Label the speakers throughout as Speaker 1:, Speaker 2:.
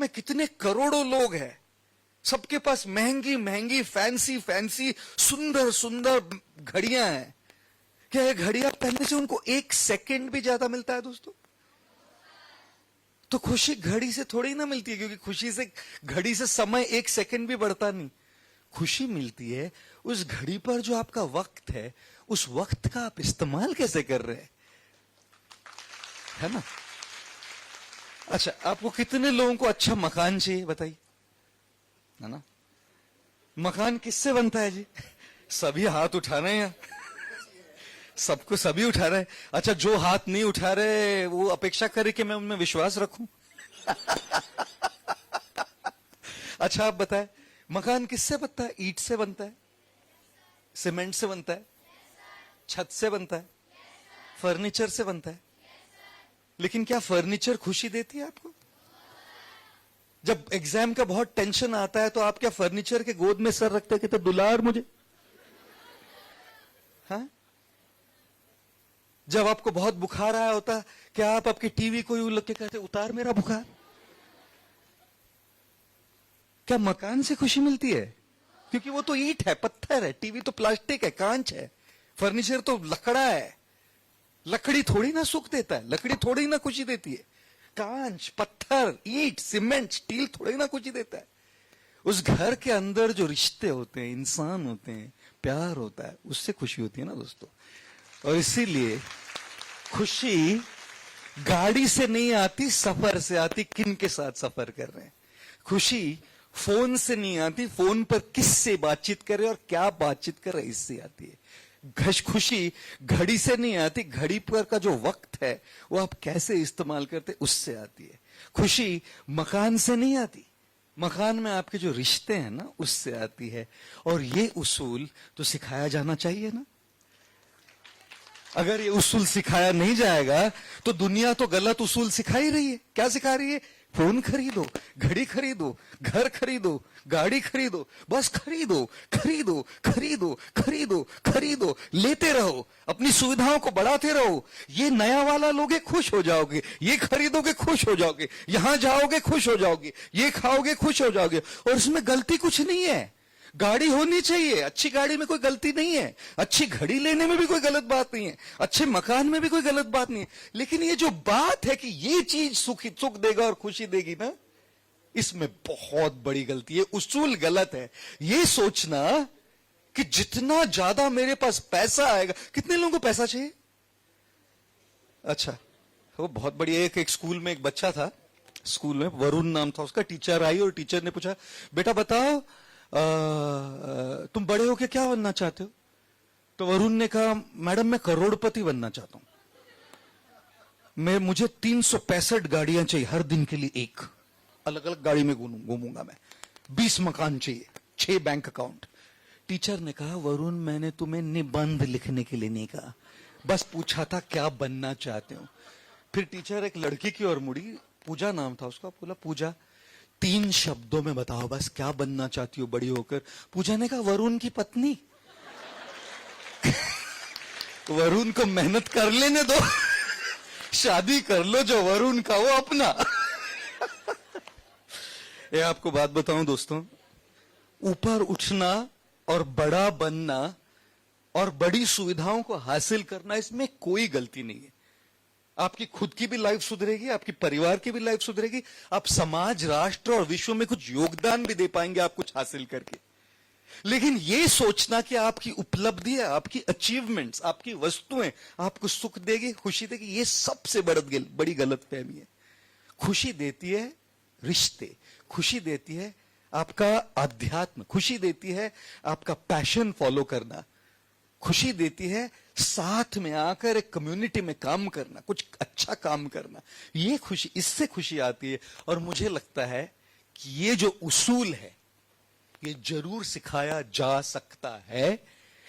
Speaker 1: में कितने करोड़ों लोग हैं, सबके पास महंगी महंगी फैंसी फैंसी सुंदर सुंदर घड़ियां हैं। क्या ये घड़ियां पहनने से उनको 1 सेकंड भी ज्यादा मिलता है दोस्तों? तो खुशी घड़ी से थोड़ी ना मिलती है, क्योंकि खुशी से घड़ी से समय 1 सेकंड भी बढ़ता नहीं। खुशी मिलती है उस घड़ी पर जो आपका वक्त है, उस वक्त का आप इस्तेमाल कैसे कर रहे हैं, है ना? अच्छा, आपको कितने लोगों को अच्छा मकान चाहिए बताइए, है ना? मकान किससे बनता है जी? सभी हाथ उठा रहे हैं, सबको सभी उठा रहे हैं। अच्छा, जो हाथ नहीं उठा रहे वो अपेक्षा करे कि मैं उनमें विश्वास रखूं। अच्छा, आप बताएं, मकान किससे बनता है? ईंट से बनता है, सीमेंट से बनता है, छत से बनता है, फर्नीचर से बनता है। लेकिन क्या फर्नीचर खुशी देती है आपको? जब एग्जाम का बहुत टेंशन आता है तो आप क्या फर्नीचर के गोद में सर रखते हैं कि तो दुलार मुझे? हाँ? जब आपको बहुत बुखार आया होता, क्या आप आपकी टीवी को यूं लग के कहते उतार मेरा बुखार? क्या मकान से खुशी मिलती है? क्योंकि वो तो ईंट है, पत्थर है, टीवी तो प्लास्टिक है, कांच है, फर्नीचर तो लकड़ा है। लकड़ी थोड़ी ना सुख देता है, लकड़ी थोड़ी ना खुशी देती है। कांच, पत्थर, ईंट, सीमेंट, स्टील थोड़ी ना खुशी देता है। उस घर के अंदर जो रिश्ते होते हैं, इंसान होते हैं, प्यार होता है, उससे खुशी होती है ना दोस्तों। और इसीलिए खुशी गाड़ी से नहीं आती, सफर से आती। किन के साथ सफर कर रहे हैं? खुशी फोन से नहीं आती, फोन पर किससे बातचीत कर रहे और क्या बातचीत कर रहे इससे आती है। खुशी घड़ी से नहीं आती, घड़ी पर का जो वक्त है वो आप कैसे इस्तेमाल करते उससे आती है। खुशी मकान से नहीं आती, मकान में आपके जो रिश्ते हैं ना उससे आती है। और ये उसूल तो सिखाया जाना चाहिए ना। अगर ये उसूल सिखाया नहीं जाएगा तो दुनिया तो गलत उसूल सिखा ही रही है। क्या सिखा रही है? फोन खरीदो, घड़ी खरीदो, घर खरीदो, गाड़ी खरीदो, बस खरीदो खरीदो खरीदो खरीदो खरीदो, लेते रहो, अपनी सुविधाओं को बढ़ाते रहो। ये नया वाला लोगे खुश हो जाओगे, ये खरीदोगे खुश हो जाओगे, यहां जाओगे खुश हो जाओगे, ये खाओगे खुश हो जाओगे। और इसमें गलती कुछ नहीं है। गाड़ी होनी चाहिए, अच्छी गाड़ी में कोई गलती नहीं है, अच्छी घड़ी लेने में भी कोई गलत बात नहीं है, अच्छे मकान में भी कोई गलत बात नहीं है। लेकिन ये जो बात है कि ये चीज सुख देगा और खुशी देगी ना, इसमें बहुत बड़ी गलती है। उसूल गलत है। ये सोचना कि जितना ज्यादा मेरे पास पैसा आएगा। कितने लोगों को पैसा चाहिए? अच्छा, वो बहुत बढ़िया। एक स्कूल में एक बच्चा था, स्कूल में वरुण नाम था उसका। टीचर आई और टीचर ने पूछा, बेटा बताओ तुम बड़े होके क्या बनना चाहते हो? तो वरुण ने कहा, मैडम मैं करोड़पति बनना चाहता हूं। मुझे 365 गाड़ियां चाहिए, हर दिन के लिए एक अलग अलग गाड़ी में घूमूंगा मैं। 20 मकान चाहिए, 6 बैंक अकाउंट। टीचर ने कहा, वरुण मैंने तुम्हें निबंध लिखने के लिए नहीं कहा, बस पूछा था क्या बनना चाहते हो। फिर टीचर एक लड़की की ओर मुड़ी, पूजा नाम था उसका। बोला, पूजा 3 शब्दों में बताओ बस क्या बनना चाहती हो बड़ी होकर। पूजा ने कहा, वरुण की पत्नी। वरुण को मेहनत कर लेने दो, शादी कर लो, जो वरुण का वो अपना। ये आपको बात बताऊं दोस्तों, ऊपर उठना और बड़ा बनना और बड़ी सुविधाओं को हासिल करना, इसमें कोई गलती नहीं है। आपकी खुद की भी लाइफ सुधरेगी, आपकी परिवार की भी लाइफ सुधरेगी, आप समाज, राष्ट्र और विश्व में कुछ योगदान भी दे पाएंगे आप कुछ हासिल करके। लेकिन यह सोचना कि आपकी उपलब्धि है, आपकी अचीवमेंट्स, आपकी वस्तुएं आपको सुख देगी, खुशी देगी, यह सबसे बड़ी गलतफहमी है। खुशी देती है रिश्ते, खुशी देती है आपका अध्यात्म, खुशी देती है आपका पैशन फॉलो करना, खुशी देती है साथ में आकर एक कम्युनिटी में काम करना, कुछ अच्छा काम करना। ये खुशी, इससे खुशी आती है। और मुझे लगता है कि ये जो उसूल है ये जरूर सिखाया जा सकता है,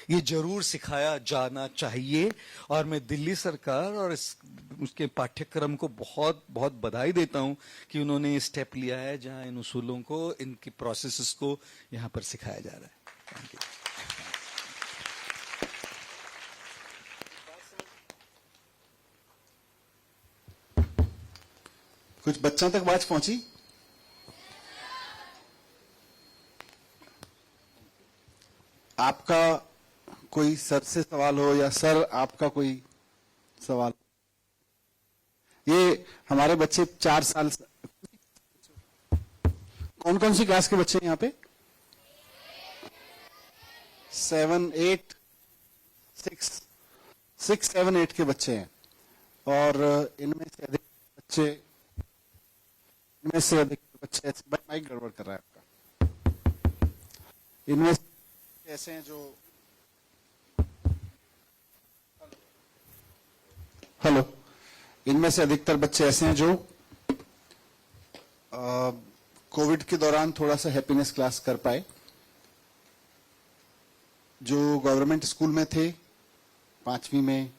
Speaker 1: ये जरूर सिखाया जाना चाहिए। और मैं दिल्ली सरकार और उसके पाठ्यक्रम को बहुत बहुत बधाई देता हूं कि उन्होंने स्टेप लिया है जहां इन उसूलों को, इनकी प्रोसेसेस को यहां पर सिखाया जा रहा है। Thank you.
Speaker 2: कुछ बच्चों तक आवाज पहुंची? आपका कोई सर से सवाल हो या सर आपका कोई सवाल। ये हमारे बच्चे 4 साल से, कौन कौन सी क्लास के बच्चे हैं यहाँ पे? 7, 8, 6, 7, 8 के बच्चे हैं। और इनमें से अधिक बच्चे माइक गड़बड़ कर रहा है आपका। इनमें से ऐसे हैं जो, हेलो, इनमें से अधिकतर बच्चे ऐसे हैं जो कोविड के दौरान थोड़ा सा हैप्पीनेस क्लास कर पाए। जो गवर्नमेंट स्कूल में थे 5वीं में,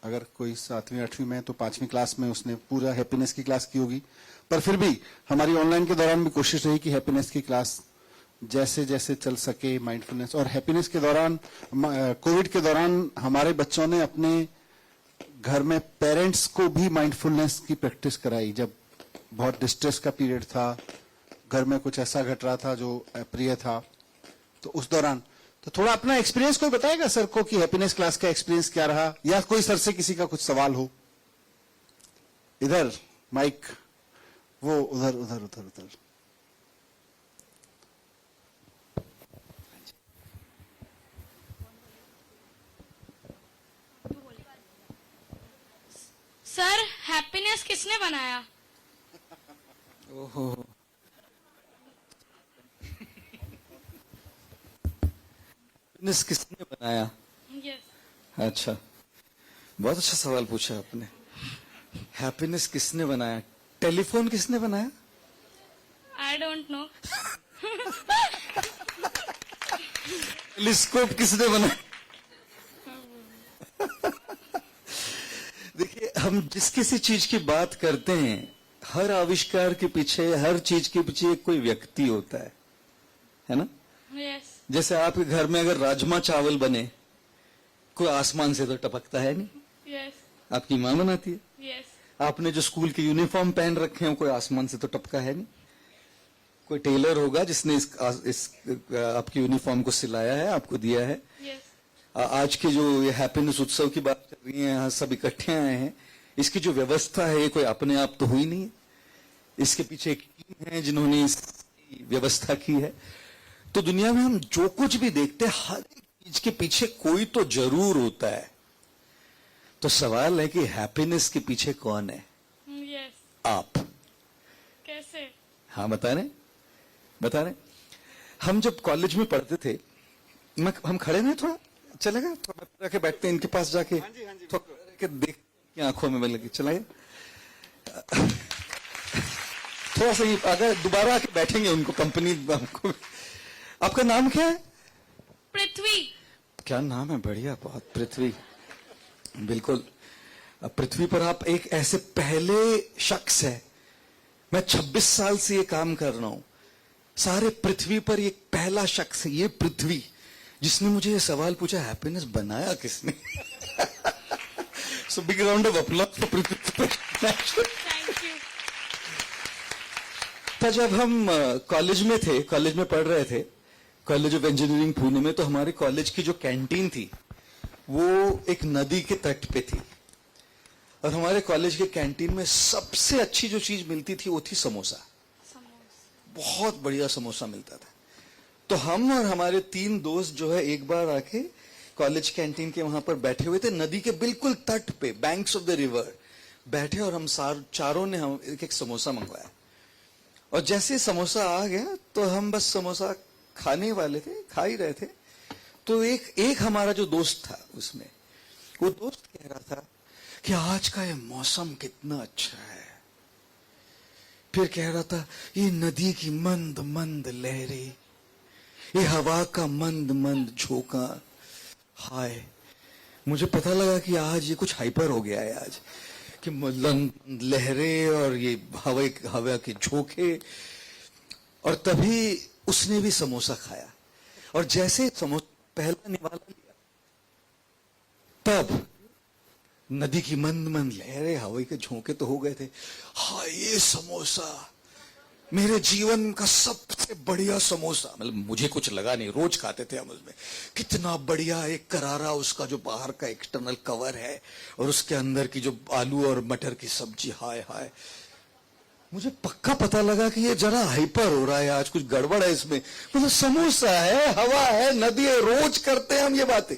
Speaker 2: अगर कोई 7वीं 8वीं में, तो 5वीं क्लास में उसने पूरा हैप्पीनेस की क्लास की होगी। पर फिर भी हमारी ऑनलाइन के दौरान भी कोशिश रही कि हैप्पीनेस की क्लास जैसे जैसे चल सके, माइंडफुलनेस। और हैप्पीनेस के दौरान, कोविड के दौरान हमारे बच्चों ने अपने घर में पेरेंट्स को भी माइंडफुलनेस की प्रैक्टिस कराई। जब बहुत डिस्ट्रेस का पीरियड था, घर में कुछ ऐसा घट रहा था जो अप्रिय था, तो उस दौरान तो थोड़ा अपना एक्सपीरियंस कोई बताएगा सर को कि हैप्पीनेस क्लास का एक्सपीरियंस क्या रहा, या कोई सर से किसी का कुछ सवाल हो? इधर माइक, वो उधर उधर उधर उधर।
Speaker 3: सर, हैप्पीनेस किसने बनाया?
Speaker 1: ओहो, हैप्पीनेस किसने बनाया?
Speaker 3: यस।
Speaker 1: अच्छा, बहुत अच्छा सवाल पूछा आपने। हैप्पीनेस किसने बनाया? टेलीफोन किसने बनाया?
Speaker 3: I don't know.
Speaker 1: टेलीस्कोप किसने बनाया? देखिए, हम जिस किसी चीज की बात करते हैं, हर आविष्कार के पीछे, हर चीज के पीछे एक कोई व्यक्ति होता है ना?
Speaker 3: यस।
Speaker 1: जैसे आपके घर में अगर राजमा चावल बने, कोई आसमान से तो टपकता है नहीं,
Speaker 3: यस।
Speaker 1: आपकी मां बनाती है।
Speaker 3: यस।
Speaker 1: आपने जो स्कूल के यूनिफॉर्म पहन रखे हैं, कोई आसमान से तो टपका है नहीं। कोई टेलर होगा जिसने इस आपकी यूनिफॉर्म को सिलाया है, आपको दिया है।
Speaker 3: यस।
Speaker 1: आज के जो ये हैप्पीनेस उत्सव की बात कर रही है, यहाँ सब इकट्ठे आए हैं, इसकी जो व्यवस्था है ये कोई अपने आप तो हुई नहीं है। इसके पीछे एक टीम है जिन्होंने इस व्यवस्था की है। तो दुनिया में हम जो कुछ भी देखते हैं, हर एक चीज के पीछे कोई तो जरूर होता है। तो सवाल है कि हैप्पीनेस के पीछे कौन है?
Speaker 3: यस।
Speaker 1: आप।
Speaker 3: कैसे?
Speaker 1: हाँ, बता रहे। हम जब कॉलेज में पढ़ते थे, हम खड़े नहीं, थोड़ा चलेगा, थोड़ा जाके बैठते हैं इनके पास जाके, थोड़ा के देख के आंखों में लगे, चलाइए थोड़ा सा ही, अगर दोबारा आके बैठेंगे उनको कंपनी हमको। आपका नाम क्या है?
Speaker 3: पृथ्वी।
Speaker 1: क्या नाम है, बढ़िया, बहुत। पृथ्वी, बिल्कुल। पृथ्वी पर आप एक ऐसे पहले शख्स है, मैं 26 साल से ये काम कर रहा हूं, सारे पृथ्वी पर एक पहला शख्स है, ये पृथ्वी, जिसने मुझे ये सवाल पूछा, हैप्पीनेस बनाया किसने? So big round of applause for Prithvi.
Speaker 3: Thank you.
Speaker 1: था जब हम कॉलेज में थे, कॉलेज में पढ़ रहे थे, कॉलेज ऑफ इंजीनियरिंग पुणे में, तो हमारे कॉलेज की जो कैंटीन थी वो एक नदी के तट पे थी। और हमारे कॉलेज के कैंटीन में सबसे अच्छी जो चीज मिलती थी वो थी समोसा। बहुत बढ़िया समोसा मिलता था। तो हम और हमारे 3 दोस्त जो है एक बार आके कॉलेज कैंटीन के वहां पर बैठे हुए थे, नदी के बिल्कुल तट पे, बैंक्स ऑफ द रिवर बैठे, और हम चारों ने हम एक समोसा मंगवाया। और जैसे समोसा आ गया तो हम बस समोसा खाने वाले थे, खा ही रहे थे, तो एक हमारा जो दोस्त था उसमें, वो दोस्त कह रहा था कि आज का ये मौसम कितना अच्छा है। फिर कह रहा था, ये नदी की मंद मंद लहरें, ये हवा का मंद मंद झोंका, हाय। मुझे पता लगा कि आज ये कुछ हाइपर हो गया है आज, कि लहरें और ये हवा के झोंके। और तभी उसने भी समोसा खाया, और जैसे समोसा पहला निवाला लिया, तब नदी की मंद मंद लहरें, हवा के झोंके तो हो गए थे, हाँ ये समोसा, मेरे जीवन का सबसे बढ़िया समोसा, मतलब मुझे कुछ लगा नहीं, रोज खाते थे हम उसमें, कितना बढ़िया एक करारा उसका जो बाहर का एक्सटर्नल कवर है और उसके अंदर की जो आलू और मटर की सब्जी, हाय हाय। मुझे पक्का पता लगा कि ये जरा हाइपर हो रहा है, आज कुछ गड़बड़ है इसमें। मतलब समोसा है, हवा है, नदी है, रोज करते हैं हम ये बातें।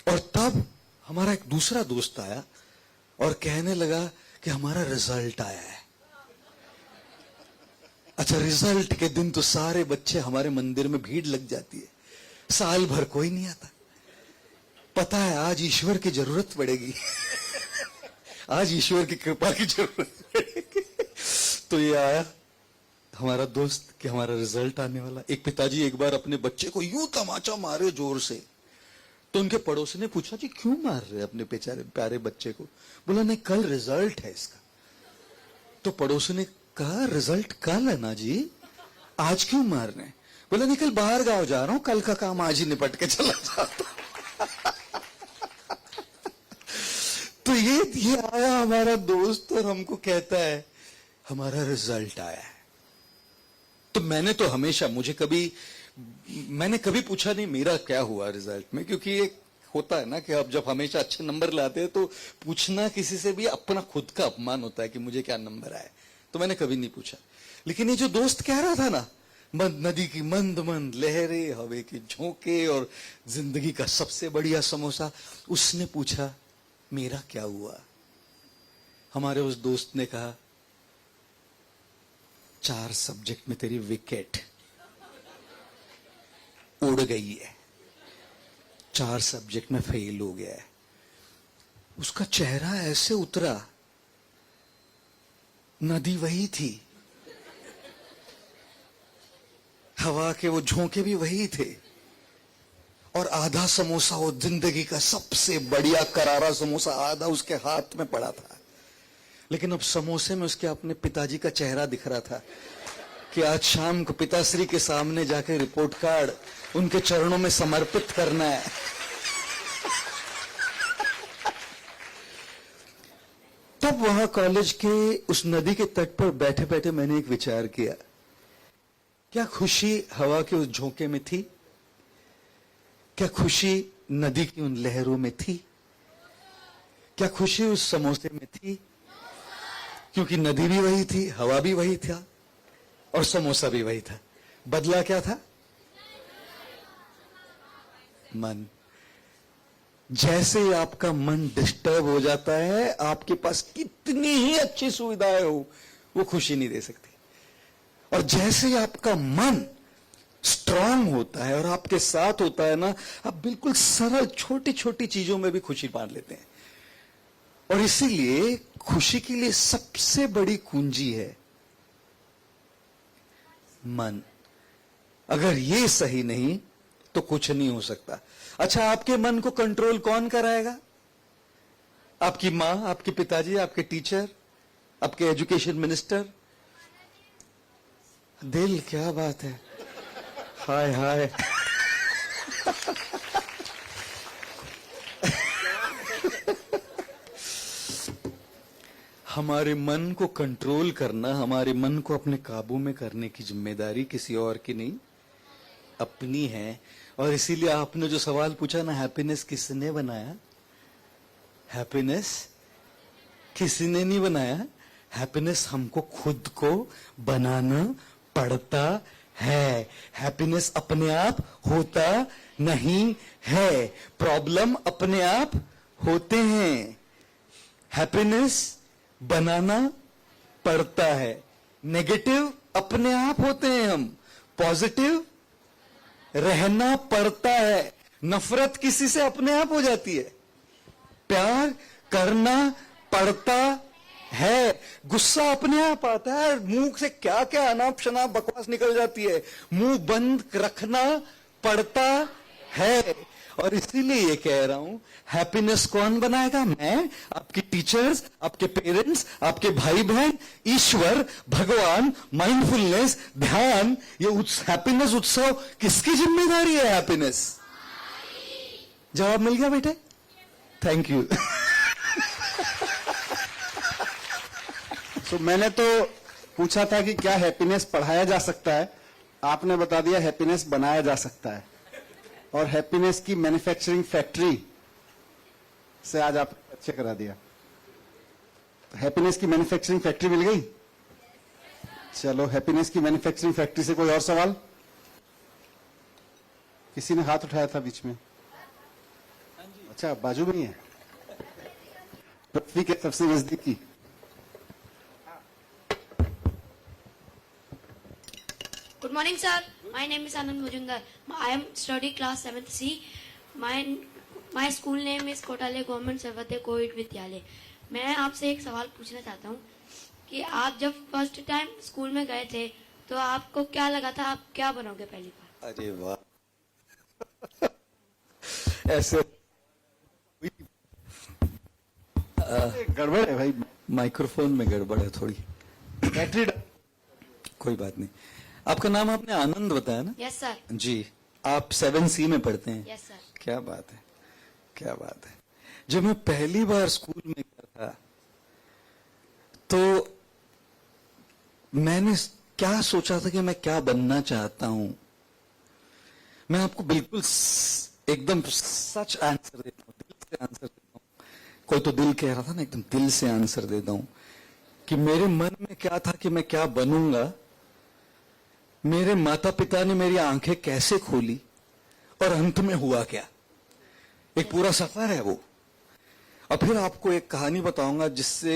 Speaker 1: और तब हमारा एक दूसरा दोस्त आया और कहने लगा कि हमारा रिजल्ट आया है। अच्छा, रिजल्ट के दिन तो सारे बच्चे हमारे मंदिर में भीड़ लग जाती है, साल भर कोई नहीं आता। पता है आज ईश्वर की जरूरत पड़ेगी आज ईश्वर की कृपा की जरूरत पड़ेगी। तो ये आया हमारा दोस्त कि हमारा रिजल्ट आने वाला। एक पिताजी एक बार अपने बच्चे को यूं तमाचा मारे जोर से, तो उनके पड़ोसी ने पूछा जी क्यों मार रहे अपने बेचारे प्यारे बच्चे को? बोला नहीं, कल रिजल्ट है इसका। तो पड़ोसी ने कहा रिजल्ट कल है ना जी, आज क्यों मार रहे हैं? बोला नहीं, कल बाहर गांव जा रहा हूं, कल का काम आज ही निपट के चला जाता। तो ये आया हमारा दोस्त और हमको कहता है हमारा रिजल्ट आया है। तो मैंने तो हमेशा, मैंने कभी पूछा नहीं मेरा क्या हुआ रिजल्ट में, क्योंकि एक होता है ना कि आप जब हमेशा अच्छे नंबर लाते हैं तो पूछना किसी से भी अपना खुद का अपमान होता है कि मुझे क्या नंबर आए। तो मैंने कभी नहीं पूछा। लेकिन ये जो दोस्त कह रहा था ना, नदी की मंद मंद लहरें, हवा के झोंके और जिंदगी का सबसे बढ़िया समोसा, उसने पूछा मेरा क्या हुआ? हमारे उस दोस्त ने कहा 4 सब्जेक्ट में तेरी विकेट उड़ गई है, 4 सब्जेक्ट में फेल हो गया है। उसका चेहरा ऐसे उतरा, नदी वही थी, हवा के वो झोंके भी वही थे, और आधा समोसा, वो जिंदगी का सबसे बढ़िया करारा समोसा, आधा उसके हाथ में पड़ा था। लेकिन अब समोसे में उसके अपने पिताजी का चेहरा दिख रहा था कि आज शाम को पिताश्री के सामने जाके रिपोर्ट कार्ड उनके चरणों में समर्पित करना है। तब वहां कॉलेज के उस नदी के तट पर बैठे बैठे मैंने एक विचार किया, क्या खुशी हवा के उस झोंके में थी? क्या खुशी नदी की उन लहरों में थी? क्या खुशी उस समोसे में थी? क्योंकि नदी भी वही थी, हवा भी वही था और समोसा भी वही था। बदला क्या था? मन। जैसे ही आपका मन डिस्टर्ब हो जाता है, आपके पास कितनी ही अच्छी सुविधाएं हो, वो खुशी नहीं दे सकती। और जैसे ही आपका मन स्ट्रांग होता है और आपके साथ होता है ना, आप बिल्कुल सरल छोटी छोटी चीजों में भी खुशी पा लेते हैं। और इसीलिए खुशी के लिए सबसे बड़ी कुंजी है मन। अगर ये सही नहीं तो कुछ नहीं हो सकता। अच्छा, आपके मन को कंट्रोल कौन कराएगा? आपकी मां, आपके पिताजी, आपके टीचर, आपके एजुकेशन मिनिस्टर? दिल, क्या बात है, हाय हाय। हमारे मन को कंट्रोल करना, हमारे मन को अपने काबू में करने की जिम्मेदारी किसी और की नहीं, अपनी है। और इसीलिए आपने जो सवाल पूछा ना, हैप्पीनेस किसने बनाया? हैप्पीनेस किसी ने नहीं बनाया। हैप्पीनेस हमको खुद को बनाना पड़ता है। हैप्पीनेस अपने आप होता नहीं है, प्रॉब्लम अपने आप होते हैं। हैप्पीनेस बनाना पड़ता है। नेगेटिव अपने आप होते हैं, हम पॉजिटिव रहना पड़ता है। नफरत किसी से अपने आप हो जाती है, प्यार करना पड़ता है। गुस्सा अपने आप आता है, मुंह से क्या क्या अनाप शनाप बकवास निकल जाती है, मुंह बंद रखना पड़ता है। और इसीलिए ये कह रहा हूं, हैप्पीनेस कौन बनाएगा? मैं, आपके टीचर्स, आपके पेरेंट्स, आपके भाई बहन, ईश्वर, भगवान, माइंडफुलनेस, ध्यान। ये हैप्पीनेस उत्सव किसकी जिम्मेदारी है? हैप्पीनेस। जवाब मिल गया बेटे? Thank you.
Speaker 2: तो मैंने तो पूछा था कि क्या हैप्पीनेस पढ़ाया जा सकता है, आपने बता दिया हैप्पीनेस बनाया जा सकता है। और हैप्पीनेस की मैन्युफैक्चरिंग फैक्ट्री से आज आप अच्छे करा दिया। तो हैप्पीनेस की मैन्युफैक्चरिंग फैक्ट्री मिल गई। चलो, हैप्पीनेस की मैन्युफैक्चरिंग फैक्ट्री से कोई और सवाल? किसी ने हाथ उठाया था बीच में। अच्छा, बाजू में ही है, पृथ्वी के सबसे नजदीकी।
Speaker 4: Good morning, sir. My name is Anand Mujumdar. I am study class 7th C. My school name is Kotale government Sarvodaya coed Vidyalaya. मैं आपसे एक सवाल पूछना चाहता हूँ कि आप जब फर्स्ट टाइम स्कूल में गए थे तो आपको क्या लगा था, आप क्या बनोगे पहली बार?
Speaker 1: अरे वाह, ऐसे
Speaker 2: गड़बड़ है भाई,
Speaker 1: माइक्रोफोन में गड़बड़ है थोड़ी।
Speaker 2: बैटरी
Speaker 1: कोई बात नहीं। आपका नाम आपने आनंद बताया ना?
Speaker 4: Yes sir.
Speaker 1: जी, आप 7C में पढ़ते हैं?
Speaker 4: Yes sir.
Speaker 1: क्या बात है, क्या बात है। जब मैं पहली बार स्कूल में गया था तो मैंने क्या सोचा था कि मैं क्या बनना चाहता हूं। मैं आपको बिल्कुल एकदम सच आंसर देता हूं, दिल से आंसर देता हूं। कोई तो दिल कह रहा था ना, एकदम दिल से आंसर देता हूं कि मेरे मन में क्या था कि मैं क्या बनूंगा। मेरे माता पिता ने मेरी आंखें कैसे खोली और अंत में हुआ क्या, एक पूरा सफर है वो। और फिर आपको एक कहानी बताऊंगा जिससे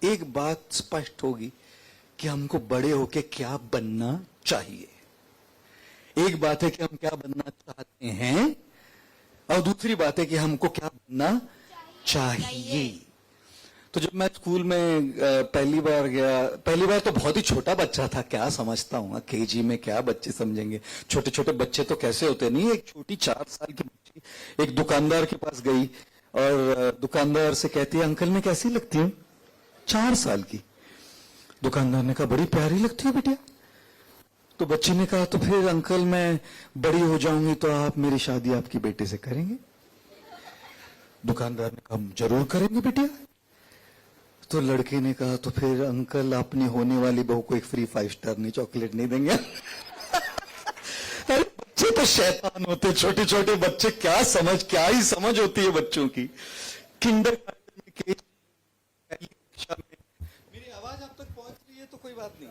Speaker 1: एक बात स्पष्ट होगी कि हमको बड़े होके क्या बनना चाहिए। एक बात है कि हम क्या बनना चाहते हैं और दूसरी बात है कि हमको क्या बनना चाहिए। तो जब मैं स्कूल में पहली बार गया, पहली बार तो बहुत ही छोटा बच्चा था, क्या समझता हूँ, केजी में क्या बच्चे समझेंगे। छोटे छोटे बच्चे तो कैसे होते नहीं। एक छोटी 4 साल की बच्ची एक दुकानदार के पास गई और दुकानदार से कहती है, अंकल मैं कैसी लगती हूँ? 4 साल की। दुकानदार ने कहा, बड़ी प्यारी लगती हो बिटिया। तो बच्ची ने कहा, तो फिर अंकल मैं बड़ी हो जाऊंगी तो आप मेरी शादी आपकी बेटे से करेंगे? दुकानदार ने कहा, हम जरूर करेंगे बिटिया। तो लड़के ने कहा, तो फिर अंकल अपनी होने वाली बहू को एक फ्री 5 स्टार नहीं चॉकलेट नहीं देंगे? अरे बच्चे तो शैतान होते, छोटे छोटे बच्चे, क्या ही समझ होती है बच्चों की। किंडर पहली कक्षा में। मेरी आवाज आप तक पहुंच रही है तो कोई बात नहीं।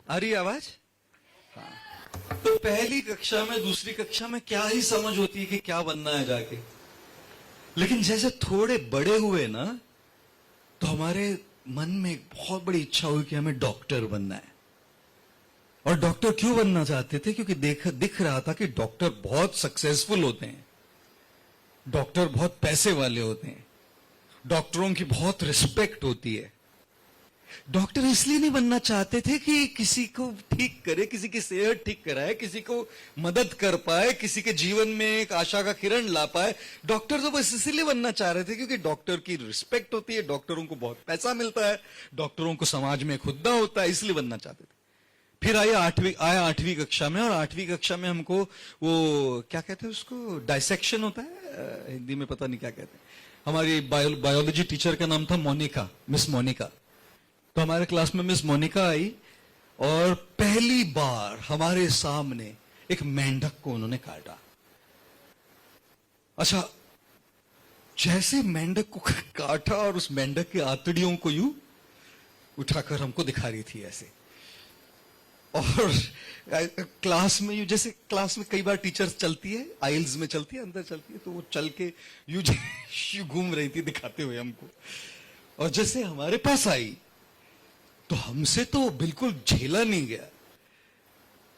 Speaker 1: आ रही आवाज? हाँ। तो पहली कक्षा में, दूसरी कक्षा में क्या ही समझ होती है कि क्या बनना है जाके। लेकिन जैसे थोड़े बड़े हुए ना तो हमारे मन में एक बहुत बड़ी इच्छा हुई कि हमें डॉक्टर बनना है। और डॉक्टर क्यों बनना चाहते थे? क्योंकि दिख रहा था कि डॉक्टर बहुत सक्सेसफुल होते हैं, डॉक्टर बहुत पैसे वाले होते हैं, डॉक्टरों की बहुत रिस्पेक्ट होती है। डॉक्टर इसलिए नहीं बनना चाहते थे कि किसी को ठीक करे, किसी की सेहत ठीक कराए, किसी को मदद कर पाए, किसी के जीवन में एक आशा का किरण ला पाए। डॉक्टर तो बस इसलिए बनना चाह रहे थे क्योंकि डॉक्टर की रिस्पेक्ट होती है, डॉक्टरों को बहुत पैसा मिलता है, डॉक्टरों को समाज में एक हुद्दा होता है, इसलिए बनना चाहते थे। फिर आया 8वीं कक्षा में, और 8वीं कक्षा में हमको वो क्या कहते हैं उसको, डाइसेक्शन होता है हिंदी में, पता नहीं क्या कहते हैं। हमारी बायोलॉजी टीचर का नाम था मोनिका, मिस मोनिका। तो हमारे क्लास में मिस मोनिका आई और पहली बार हमारे सामने एक मेंढक को उन्होंने काटा। अच्छा, जैसे मेंढक को काटा और उस मेंढक के आंतड़ियों को यूं उठाकर हमको दिखा रही थी ऐसे। और क्लास में यूं, जैसे क्लास में कई बार टीचर चलती है, आइल्स में चलती है, अंदर चलती है, तो वो चल के यूं घूम रही थी दिखाते हुए हमको। और जैसे हमारे पास आई तो हमसे तो बिल्कुल झेला नहीं गया।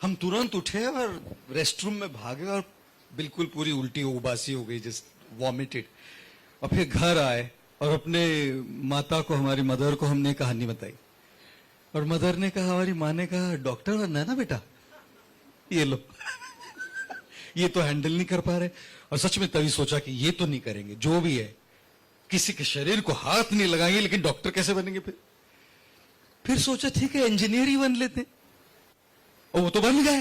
Speaker 1: हम तुरंत उठे और रेस्टरूम में भागे और बिल्कुल पूरी उल्टी उबासी हो गई, जस्ट वॉमिटेड। और फिर घर आए और अपने माता को, हमारी मदर को हमने कहानी बताई। और मदर ने कहा, हमारी माँ ने कहा, डॉक्टर बनना है ना बेटा, ये लो। ये तो हैंडल नहीं कर पा रहे। और सच में तभी सोचा कि ये तो नहीं करेंगे, जो भी है किसी के शरीर को हाथ नहीं लगाएंगे, लेकिन डॉक्टर कैसे बनेंगे? फिर सोचा ठीक है इंजीनियर ही बन लेते, और वो तो बन गए।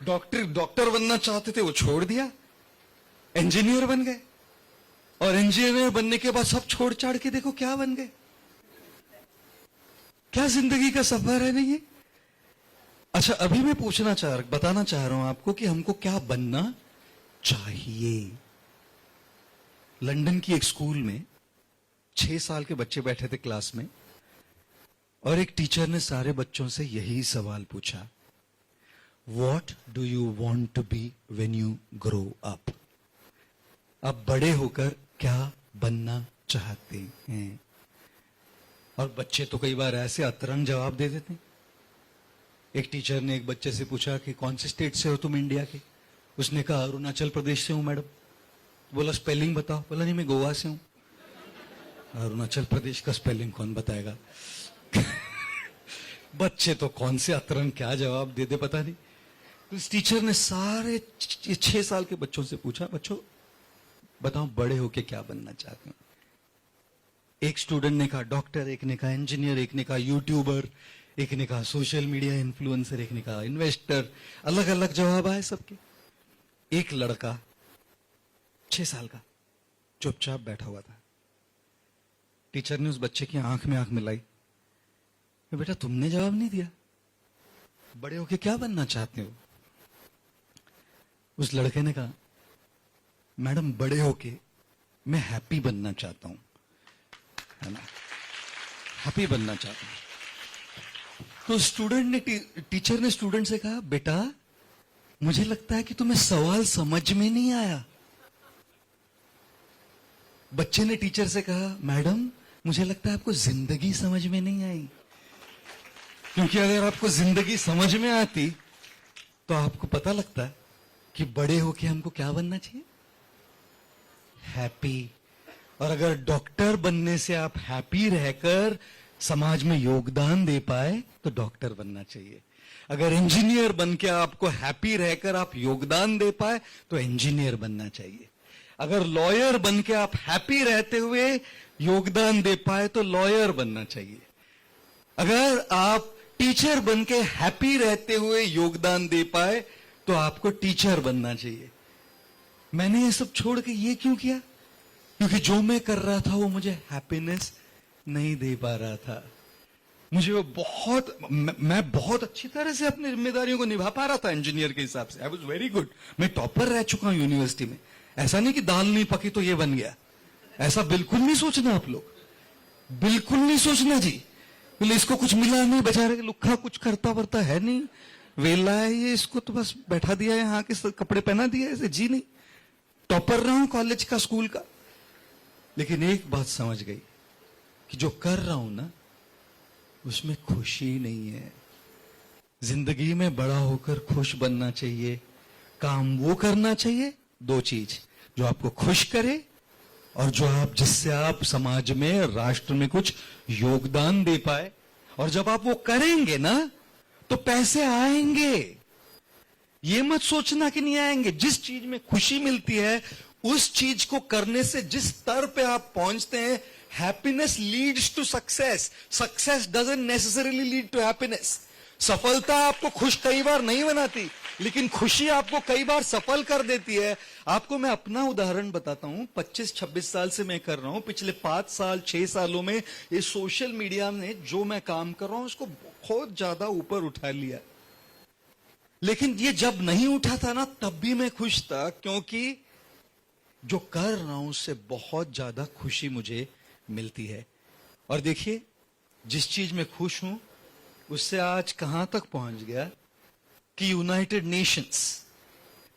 Speaker 1: डॉक्टर बनना चाहते थे वो छोड़ दिया, इंजीनियर बन गए, और इंजीनियर बनने के बाद सब छोड़ छाड़ के देखो क्या बन गए। क्या जिंदगी का सफर है नहीं ये? अच्छा, अभी मैं बताना चाह रहा हूं आपको कि हमको क्या बनना चाहिए। लंदन की एक स्कूल में 6 साल के बच्चे बैठे थे क्लास में, और एक टीचर ने सारे बच्चों से यही सवाल पूछा, what do you want to be when you grow up? आप बड़े होकर क्या बनना चाहते हैं? और बच्चे तो कई बार ऐसे अतरंग जवाब दे देते हैं। एक टीचर ने एक बच्चे से पूछा कि कौन से स्टेट से हो तुम इंडिया के? उसने कहा अरुणाचल प्रदेश से हूं मैडम। बोला स्पेलिंग बताओ। बोला नहीं, मैं गोवा से हूं। अरुणाचल प्रदेश का स्पेलिंग कौन बताएगा? बच्चे तो कौन से अतरंग क्या जवाब दे दे पता नहीं। तो इस टीचर ने सारे 6 साल के बच्चों से पूछा, बच्चों बताओ बड़े होके क्या बनना चाहते हो? एक स्टूडेंट ने कहा डॉक्टर, एक ने कहा इंजीनियर, एक ने कहा यूट्यूबर, एक ने कहा सोशल मीडिया इन्फ्लुएंसर, एक ने कहा इन्वेस्टर। अलग अलग जवाब आए सबके। एक लड़का 6 साल का चुपचाप बैठा हुआ था। टीचर ने उस बच्चे की आंख में आंख मिलाई, बेटा तुमने जवाब नहीं दिया, बड़े होके क्या बनना चाहते हो? उस लड़के ने कहा मैडम बड़े होके मैं हैप्पी बनना चाहता हूं, है ना, हैप्पी बनना चाहता हूं। तो टीचर ने स्टूडेंट से कहा बेटा मुझे लगता है कि तुम्हें सवाल समझ में नहीं आया। बच्चे ने टीचर से कहा मैडम मुझे लगता है आपको जिंदगी समझ में नहीं आई, क्योंकि अगर आपको जिंदगी समझ में आती तो आपको पता लगता कि बड़े होके हमको क्या बनना चाहिए, हैप्पी। और अगर डॉक्टर बनने से आप हैप्पी रहकर समाज में योगदान दे पाए तो डॉक्टर बनना चाहिए। अगर इंजीनियर बन के आपको हैप्पी रहकर आप योगदान दे पाए तो इंजीनियर बनना चाहिए। अगर लॉयर बन के आप हैप्पी रहते हुए योगदान दे पाए तो लॉयर बनना चाहिए। अगर आप टीचर बन के हैप्पी रहते हुए योगदान दे पाए तो आपको टीचर बनना चाहिए। मैंने ये सब छोड़ के ये क्यों किया? क्योंकि जो मैं कर रहा था वो मुझे हैप्पीनेस नहीं दे पा रहा था। मुझे वो मैं बहुत अच्छी तरह से अपनी जिम्मेदारियों को निभा पा रहा था इंजीनियर के हिसाब से। I was very good. मैं टॉपर रह चुका हूं यूनिवर्सिटी में। ऐसा नहीं कि दाल नहीं पकी तो ये बन गया, ऐसा बिल्कुल नहीं सोचना आप लोग, बिल्कुल नहीं सोचना जी। बोले इसको कुछ मिला नहीं, बेचारे लुक्खा कुछ करता वरता है नहीं, वेला है ये, इसको तो बस बैठा दिया है, यहाँ के कपड़े पहना दिया ऐसे। जी नहीं, टॉपर रहा हूं कॉलेज का, स्कूल का। लेकिन एक बात समझ गई कि जो कर रहा हूं ना उसमें खुशी नहीं है। जिंदगी में बड़ा होकर खुश बनना चाहिए। काम वो करना चाहिए, 2 चीज, जो आपको खुश करे और जिससे आप समाज में, राष्ट्र में कुछ योगदान दे पाए। और जब आप वो करेंगे ना तो पैसे आएंगे। ये मत सोचना कि नहीं आएंगे। जिस चीज में खुशी मिलती है उस चीज को करने से जिस स्तर पे आप पहुंचते हैं, happiness leads to success. Success doesn't necessarily lead to happiness. सफलता आपको खुश कई बार नहीं बनाती, लेकिन खुशी आपको कई बार सफल कर देती है। आपको मैं अपना उदाहरण बताता हूं। 25-26 साल से मैं कर रहा हूं। पिछले 5 साल 6 सालों में ये सोशल मीडिया में जो मैं काम कर रहा हूं उसको बहुत ज्यादा ऊपर उठा लिया। लेकिन ये जब नहीं उठा था ना तब भी मैं खुश था, क्योंकि जो कर रहा हूं उससे बहुत ज्यादा खुशी मुझे मिलती है। और देखिए जिस चीज में खुश हूं उससे आज कहां तक पहुंच गया कि यूनाइटेड नेशंस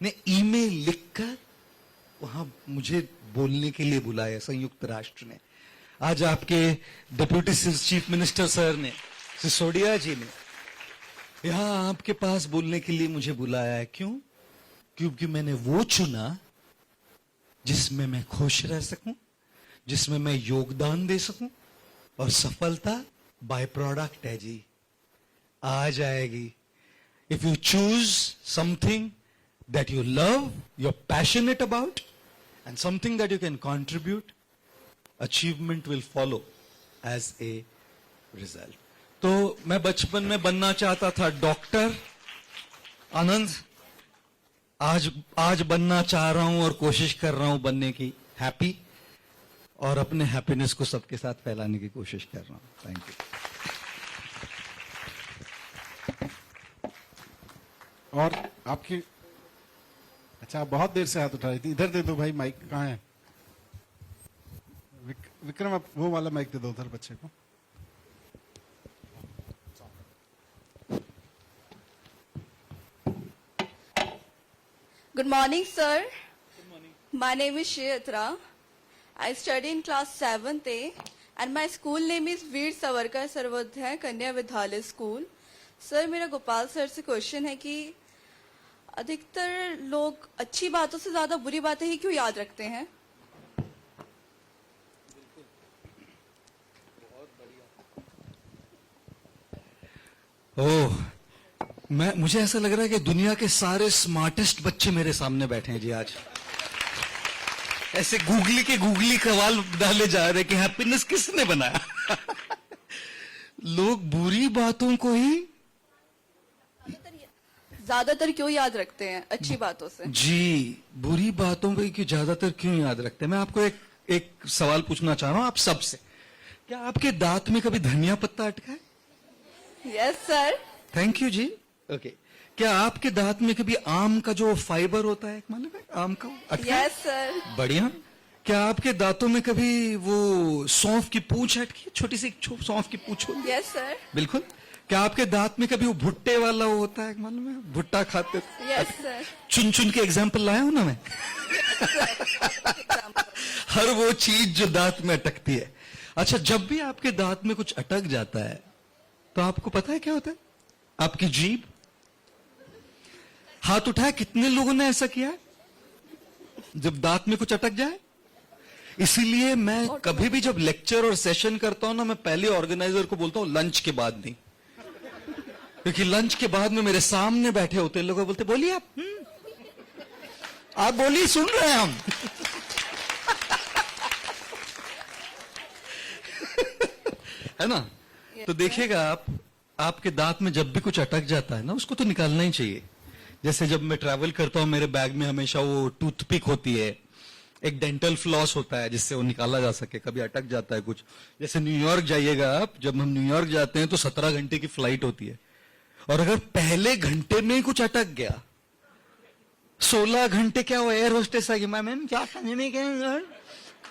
Speaker 1: ने ईमेल लिखकर वहां मुझे बोलने के लिए बुलाया। संयुक्त राष्ट्र ने आज आपके डिप्यूटी चीफ मिनिस्टर सर ने, सिसोदिया जी ने यहां आपके पास बोलने के लिए मुझे बुलाया है। क्यों? क्योंकि मैंने वो चुना जिसमें मैं खुश रह सकूं, जिसमें मैं योगदान दे सकूं, और सफलता बाय प्रोडक्ट है जी, आ जाएगी। If you choose something that you love, you're passionate about, and something that you can contribute, achievement will follow as a result. तो मैं बचपन में बनना चाहता था डॉक्टर। आनंद, आज बनना चाह रहा हूं और कोशिश कर रहा हूं बनने की हैप्पी, और अपने हैप्पीनेस को सबके साथ फैलाने की कोशिश कर रहा हूं। Thank you.
Speaker 5: और आपकी, अच्छा आप बहुत देर से हाथ उठा रही थी, इधर दे दो भाई, माइक कहाँ है? विक्रम, आप वो वाला माइक दे दो उधर बच्चे को।
Speaker 6: Good morning, sir. Good morning. My name is Shreya. I study in class 7th A and my school name is Veer Savarkar Sarvodaya Kanya Vidyalaya School. Sir, मेरा गोपाल सर से क्वेश्चन है कि अधिकतर लोग अच्छी बातों से ज्यादा बुरी बातें ही क्यों याद रखते हैं?
Speaker 1: ओह, मुझे ऐसा लग रहा है कि दुनिया के सारे स्मार्टेस्ट बच्चे मेरे सामने बैठे हैं जी आज। ऐसे गूगली सवाल डाले जा रहे कि हैप्पीनेस किसने बनाया। लोग बुरी बातों को ही
Speaker 6: ज्यादातर क्यों याद रखते हैं अच्छी बातों से?
Speaker 1: जी, बुरी बातों को ही ज्यादातर क्यों याद रखते हैं? मैं आपको एक सवाल पूछना चाह रहा हूं आप सबसे। क्या आपके दांत में कभी धनिया पत्ता अटका है?
Speaker 6: Yes sir.
Speaker 1: थैंक यू जी। ओके, क्या आपके दांत में कभी आम का जो फाइबर होता है, मालूम है, आम का अटका है?
Speaker 6: Yes sir.
Speaker 1: बढ़िया। क्या आपके दांतों में कभी वो सौंफ की पूंछ अटकी है? छोटी सी सौंफ की पूंछ होती है?
Speaker 6: Yes sir.
Speaker 1: बिल्कुल। क्या आपके दांत में कभी वो भुट्टे वाला वो होता है, मालूम है, भुट्टा खाते?
Speaker 6: Yes sir.
Speaker 1: चुन चुन के एग्जाम्पल लाया हूं ना मैं। हर वो चीज जो दांत में अटकती है। अच्छा, जब भी आपके दांत में कुछ अटक जाता है तो आपको पता है क्या होता है? आपकी जीभ। हाथ उठाया, कितने लोगों ने ऐसा किया है जब दांत में कुछ अटक जाए? इसीलिए मैं कभी भी जब लेक्चर और सेशन करता हूं ना, मैं पहले ऑर्गेनाइजर को बोलता हूं लंच के बाद नहीं, क्योंकि लंच के बाद में मेरे सामने बैठे होते हैं लोग, बोलते बोलिए आप बोलिए, सुन रहे हैं हम। है ना? तो देखिएगा आप, आपके दांत में जब भी कुछ अटक जाता है ना, उसको तो निकालना ही चाहिए। जैसे जब मैं ट्रैवल करता हूं, मेरे बैग में हमेशा वो टूथपिक होती है, एक डेंटल फ्लॉस होता है जिससे वो निकाला जा सके, कभी अटक जाता है कुछ। जैसे न्यूयॉर्क जाइएगा आप, जब हम न्यूयॉर्क जाते हैं तो 17 घंटे की फ्लाइट होती है, और अगर पहले घंटे में कुछ अटक गया, 16 घंटे क्या वो एयर होस्टेस आएगी, मैम क्या समझने के,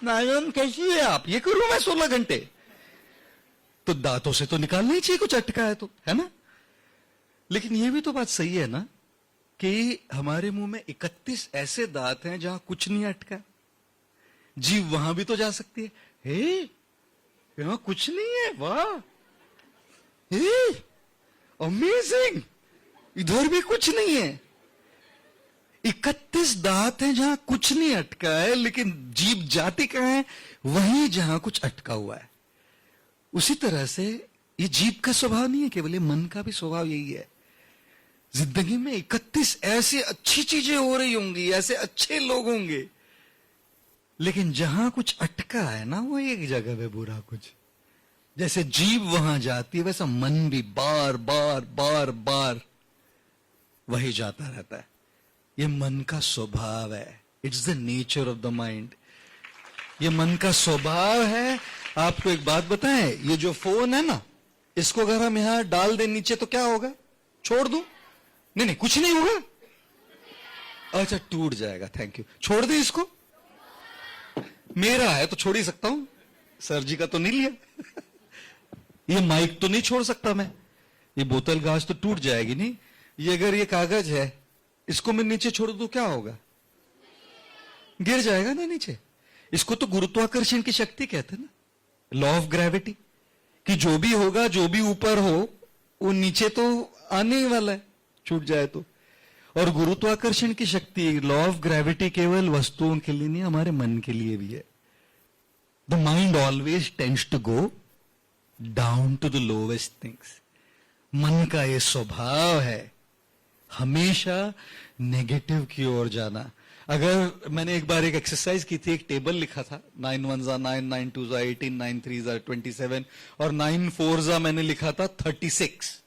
Speaker 1: मैडम कैसी है आप, ये करूं मैं 16 घंटे? तो दांतों से तो निकालना ही चाहिए कुछ अटका है तो, है ना? लेकिन ये भी तो बात सही है ना कि हमारे मुंह में 31 ऐसे दांत हैं जहां कुछ नहीं अटका। जीभ वहां भी तो जा सकती है। हे, यहां कुछ नहीं है, वाह, हे, अमेजिंग, इधर भी कुछ नहीं है। 31 दांत हैं जहां कुछ नहीं अटका है, लेकिन जीभ जाती कहां है? वहीं जहां कुछ अटका हुआ है। उसी तरह से ये जीभ का स्वभाव नहीं है केवल, ये मन का भी स्वभाव यही है। जिंदगी में 31 ऐसी अच्छी चीजें हो रही होंगी, ऐसे अच्छे लोग होंगे, लेकिन जहां कुछ अटका है ना, वो एक जगह पे बुरा कुछ। जैसे जीभ वहां जाती है, वैसा मन भी बार बार बार बार वही जाता रहता है। ये मन का स्वभाव है। It's the nature of the mind. ये मन का स्वभाव है। आपको एक बात बताएं, ये जो फोन है ना, इसको अगर हम यहां डाल दें नीचे तो क्या होगा? छोड़ दूं? नहीं, कुछ नहीं होगा। अच्छा, टूट जाएगा। Thank you. छोड़ दे इसको? मेरा है तो छोड़ ही सकता हूं, सर जी का तो नहीं लिया। ये माइक तो नहीं छोड़ सकता मैं, ये बोतल गाज तो टूट जाएगी नहीं। ये अगर ये कागज है, इसको मैं नीचे छोड़ दूं क्या होगा? गिर जाएगा ना नीचे। इसको तो गुरुत्वाकर्षण की शक्ति कहते हैं ना, लॉ ऑफ ग्रेविटी, कि जो भी होगा, जो भी ऊपर हो, वो नीचे तो आने ही वाला है, छूट जाए तो। और गुरुत्वाकर्षण की शक्ति, लॉ ऑफ ग्रेविटी, केवल वस्तुओं के लिए नहीं, हमारे मन के लिए भी है। The mind always tends to go down to the lowest things. मन का ये स्वभाव है हमेशा नेगेटिव की ओर जाना। अगर मैंने एक बार एक एक्सरसाइज की थी, एक टेबल लिखा था, 9 1 9, 9 2 18, 9 3 27, और 9 4 मैंने लिखा था 36।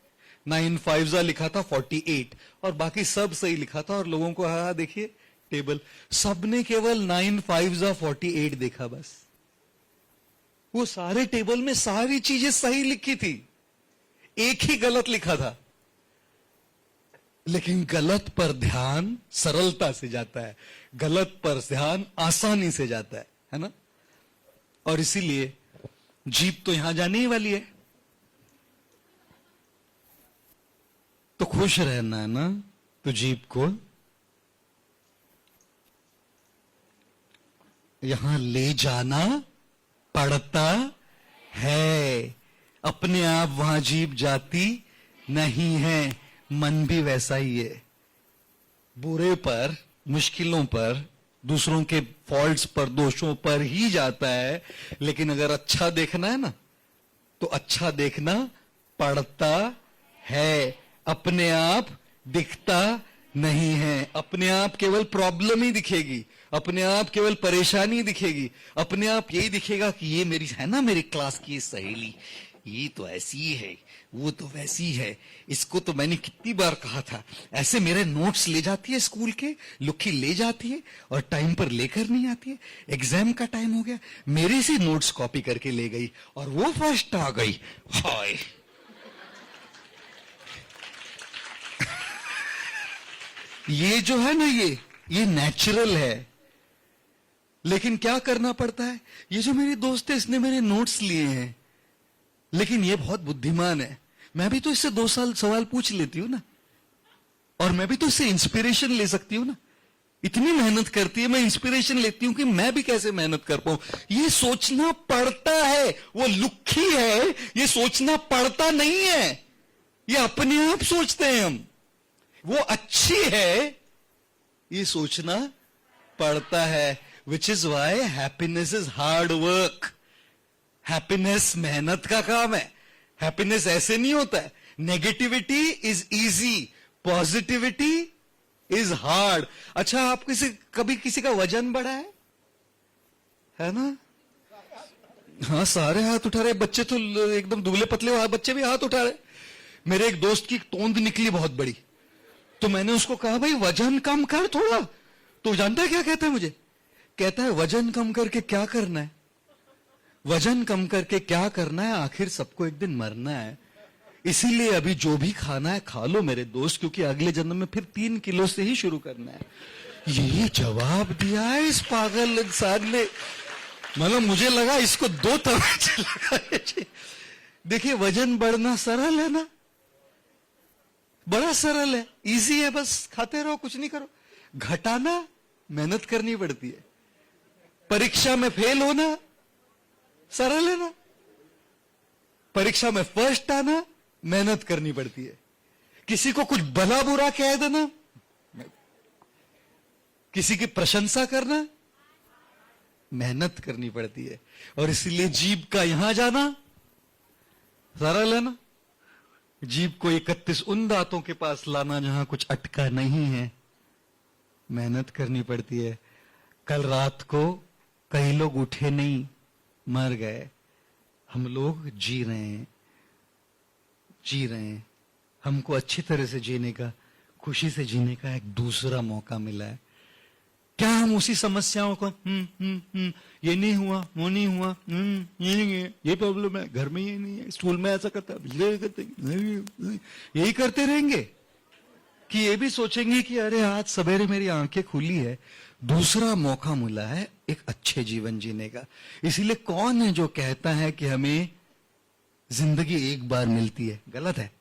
Speaker 1: 9 5 लिखा था 48 और बाकी सब सही लिखा था और लोगों को हाँ देखिए टेबल, सबने केवल 9 5 48 देखा बस। वो सारे टेबल में सारी चीजें सही लिखी थी, एक ही गलत लिखा था। लेकिन गलत पर ध्यान सरलता से जाता है, गलत पर ध्यान आसानी से जाता है ना। और इसीलिए जीप तो यहां जाने ही वाली है, तो खुश रहना है ना, तो जीप को यहां ले जाना पड़ता है। अपने आप वहां जीप जाती नहीं है, मन भी वैसा ही है। बुरे पर, मुश्किलों पर, दूसरों के फॉल्ट्स पर, दोषों पर ही जाता है। लेकिन अगर अच्छा देखना है ना, तो अच्छा देखना पड़ता है। अपने आप दिखता नहीं है। अपने आप केवल प्रॉब्लम ही दिखेगी, अपने आप केवल परेशानी दिखेगी, अपने आप यही दिखेगा कि ये मेरी है ना, मेरी क्लास की सहेली, ये तो ऐसी है, वो तो वैसी है, इसको तो मैंने कितनी बार कहा था। ऐसे मेरे नोट्स ले जाती है स्कूल के, लुखी ले जाती है और टाइम पर लेकर नहीं आती है। एग्जाम का टाइम हो गया, मेरे से नोट्स कॉपी करके ले गई और वो फर्स्ट आ गई। हाय ये जो है ना, ये नेचुरल है। लेकिन क्या करना पड़ता है, ये जो मेरी दोस्त है इसने मेरे नोट्स लिए हैं, लेकिन ये बहुत बुद्धिमान है, मैं भी तो इससे 2 साल सवाल पूछ लेती हूं ना, और मैं भी तो इससे इंस्पिरेशन ले सकती हूं ना। इतनी मेहनत करती है, मैं इंस्पिरेशन लेती हूं कि मैं भी कैसे मेहनत कर पाऊं। ये सोचना पड़ता है। वो लुक्खी है, ये सोचना पड़ता नहीं है, ये अपने आप सोचते हैं हम। वो अच्छी है, ये सोचना पड़ता है। Which is why happiness is hard work. Happiness मेहनत का काम है। हैप्पीनेस ऐसे नहीं होता है। Negativity is easy, positivity is hard. अच्छा, आप कभी किसी का वजन बढ़ा है ना? हाँ, सारे हाथ उठा रहे। बच्चे तो एकदम दुबले पतले बच्चे भी हाथ उठा रहे। मेरे एक दोस्त की तोंद निकली बहुत बड़ी, तो मैंने उसको कहा भाई वजन कम कर थोड़ा। तो जानता है क्या कहता है मुझे? कहता है वजन कम करके क्या करना है? वजन कम करके क्या करना है? आखिर सबको एक दिन मरना है, इसीलिए अभी जो भी खाना है खा लो मेरे दोस्त, क्योंकि अगले जन्म में फिर 3 किलो से ही शुरू करना है। यही जवाब दिया है इस पागल इंसान ने। मतलब मुझे लगा इसको 2 तमाचे लगा। देखिए, वजन बढ़ना सरल है ना, बड़ा सरल है, इजी है, बस खाते रहो, कुछ नहीं करो। घटाना मेहनत करनी पड़ती है। परीक्षा में फेल होना सरल है ना, परीक्षा में फर्स्ट आना मेहनत करनी पड़ती है। किसी को कुछ भला बुरा कह देना, किसी की प्रशंसा करना मेहनत करनी पड़ती है। और इसीलिए जीभ का यहां जाना सरल है ना। जीभ को 31 उन दांतों के पास लाना जहां कुछ अटका नहीं है, मेहनत करनी पड़ती है। कल रात को कई लोग उठे नहीं, मर गए। हम लोग जी रहे हैं। हमको अच्छी तरह से जीने का, खुशी से जीने का एक दूसरा मौका मिला है। क्या हम उसी समस्याओं को ये नहीं हुआ, वो नहीं हुआ, ये नहीं है, ये प्रॉब्लम है, घर में ये नहीं है, स्कूल में ऐसा करता, यही करते रहेंगे कि ये भी सोचेंगे कि अरे आज सवेरे मेरी आंखें खुली है, दूसरा मौका मिला है एक अच्छे जीवन जीने का। इसीलिए कौन है जो कहता है कि हमें जिंदगी एक बार मिलती है? गलत है।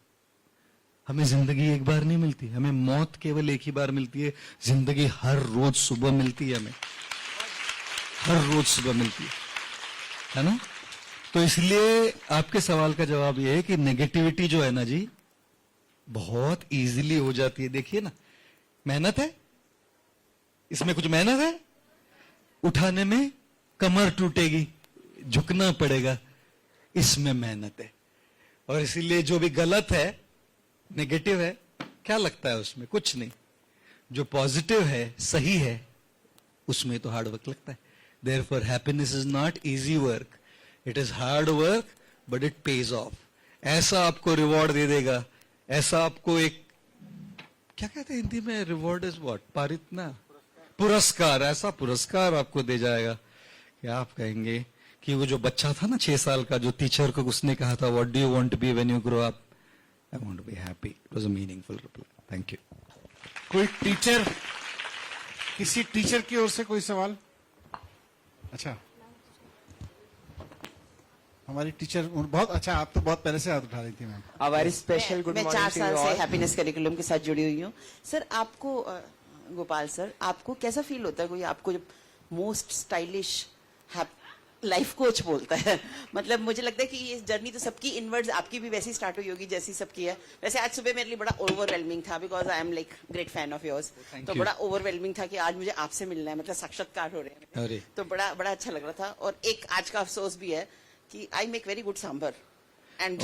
Speaker 1: हमें जिंदगी एक बार नहीं मिलती, हमें मौत केवल एक ही बार मिलती है। जिंदगी हर रोज सुबह मिलती है, हमें हर रोज सुबह मिलती है ना। तो इसलिए आपके सवाल का जवाब यह है कि नेगेटिविटी जो है ना जी, बहुत इजीली हो जाती है। देखिए ना, मेहनत है, इसमें कुछ मेहनत है, उठाने में कमर टूटेगी, झुकना पड़ेगा, इसमें मेहनत है। और इसीलिए जो भी गलत है, नेगेटिव है, क्या लगता है उसमें? कुछ नहीं। जो पॉजिटिव है, सही है, उसमें तो हार्ड वर्क लगता है। Therefore happiness is not easy work, it is hard work, but it pays of. ऐसा आपको रिवॉर्ड दे देगा, ऐसा आपको एक, क्या कहते हैं हिंदी में, रिवॉर्ड इज व्हाट, पारित ना, पुरस्कार, ऐसा पुरस्कार आपको दे जाएगा कि आप कहेंगे कि वो जो बच्चा था ना 6 साल का, जो टीचर को उसने कहा था what do you want to be when you grow up, I want to be happy, it was a meaningful reply, thank you.
Speaker 5: कोई टीचर, किसी टीचर की ओर से कोई सवाल? अच्छा, हमारी टीचर बहुत अच्छा, आप तो बहुत पहले से हाथ उठा रही थी ma'am.
Speaker 7: A very special good
Speaker 8: मैं
Speaker 7: morning
Speaker 8: 4
Speaker 7: to you
Speaker 8: साल से
Speaker 7: all.
Speaker 8: हैप्पीनेस करिकुलम के साथ जुड़ी हुई हूँ। सर आपको गोपाल सर, आपको कैसा फील होता है कोई आपको मोस्ट स्टाइलिश लाइफ कोच बोलता है? मतलब मुझे लगता है कि ये जर्नी तो सबकी इनवर्ड्स, आपकी भी वैसी स्टार्ट हुई होगी जैसी सबकी है। वैसे आज सुबह मेरे लिए बड़ा ओवरवेलमिंग था, because I am like great fan of yours. तो
Speaker 1: you.
Speaker 8: बड़ा ओवरवेलमिंग था कि आज मुझे आपसे मिलना है, मतलब साक्षात्कार हो रहे हैं।
Speaker 1: अरे।
Speaker 8: तो बड़ा बड़ा अच्छा लग रहा था। और एक आज का अफसोस भी है कि I make very good sambar and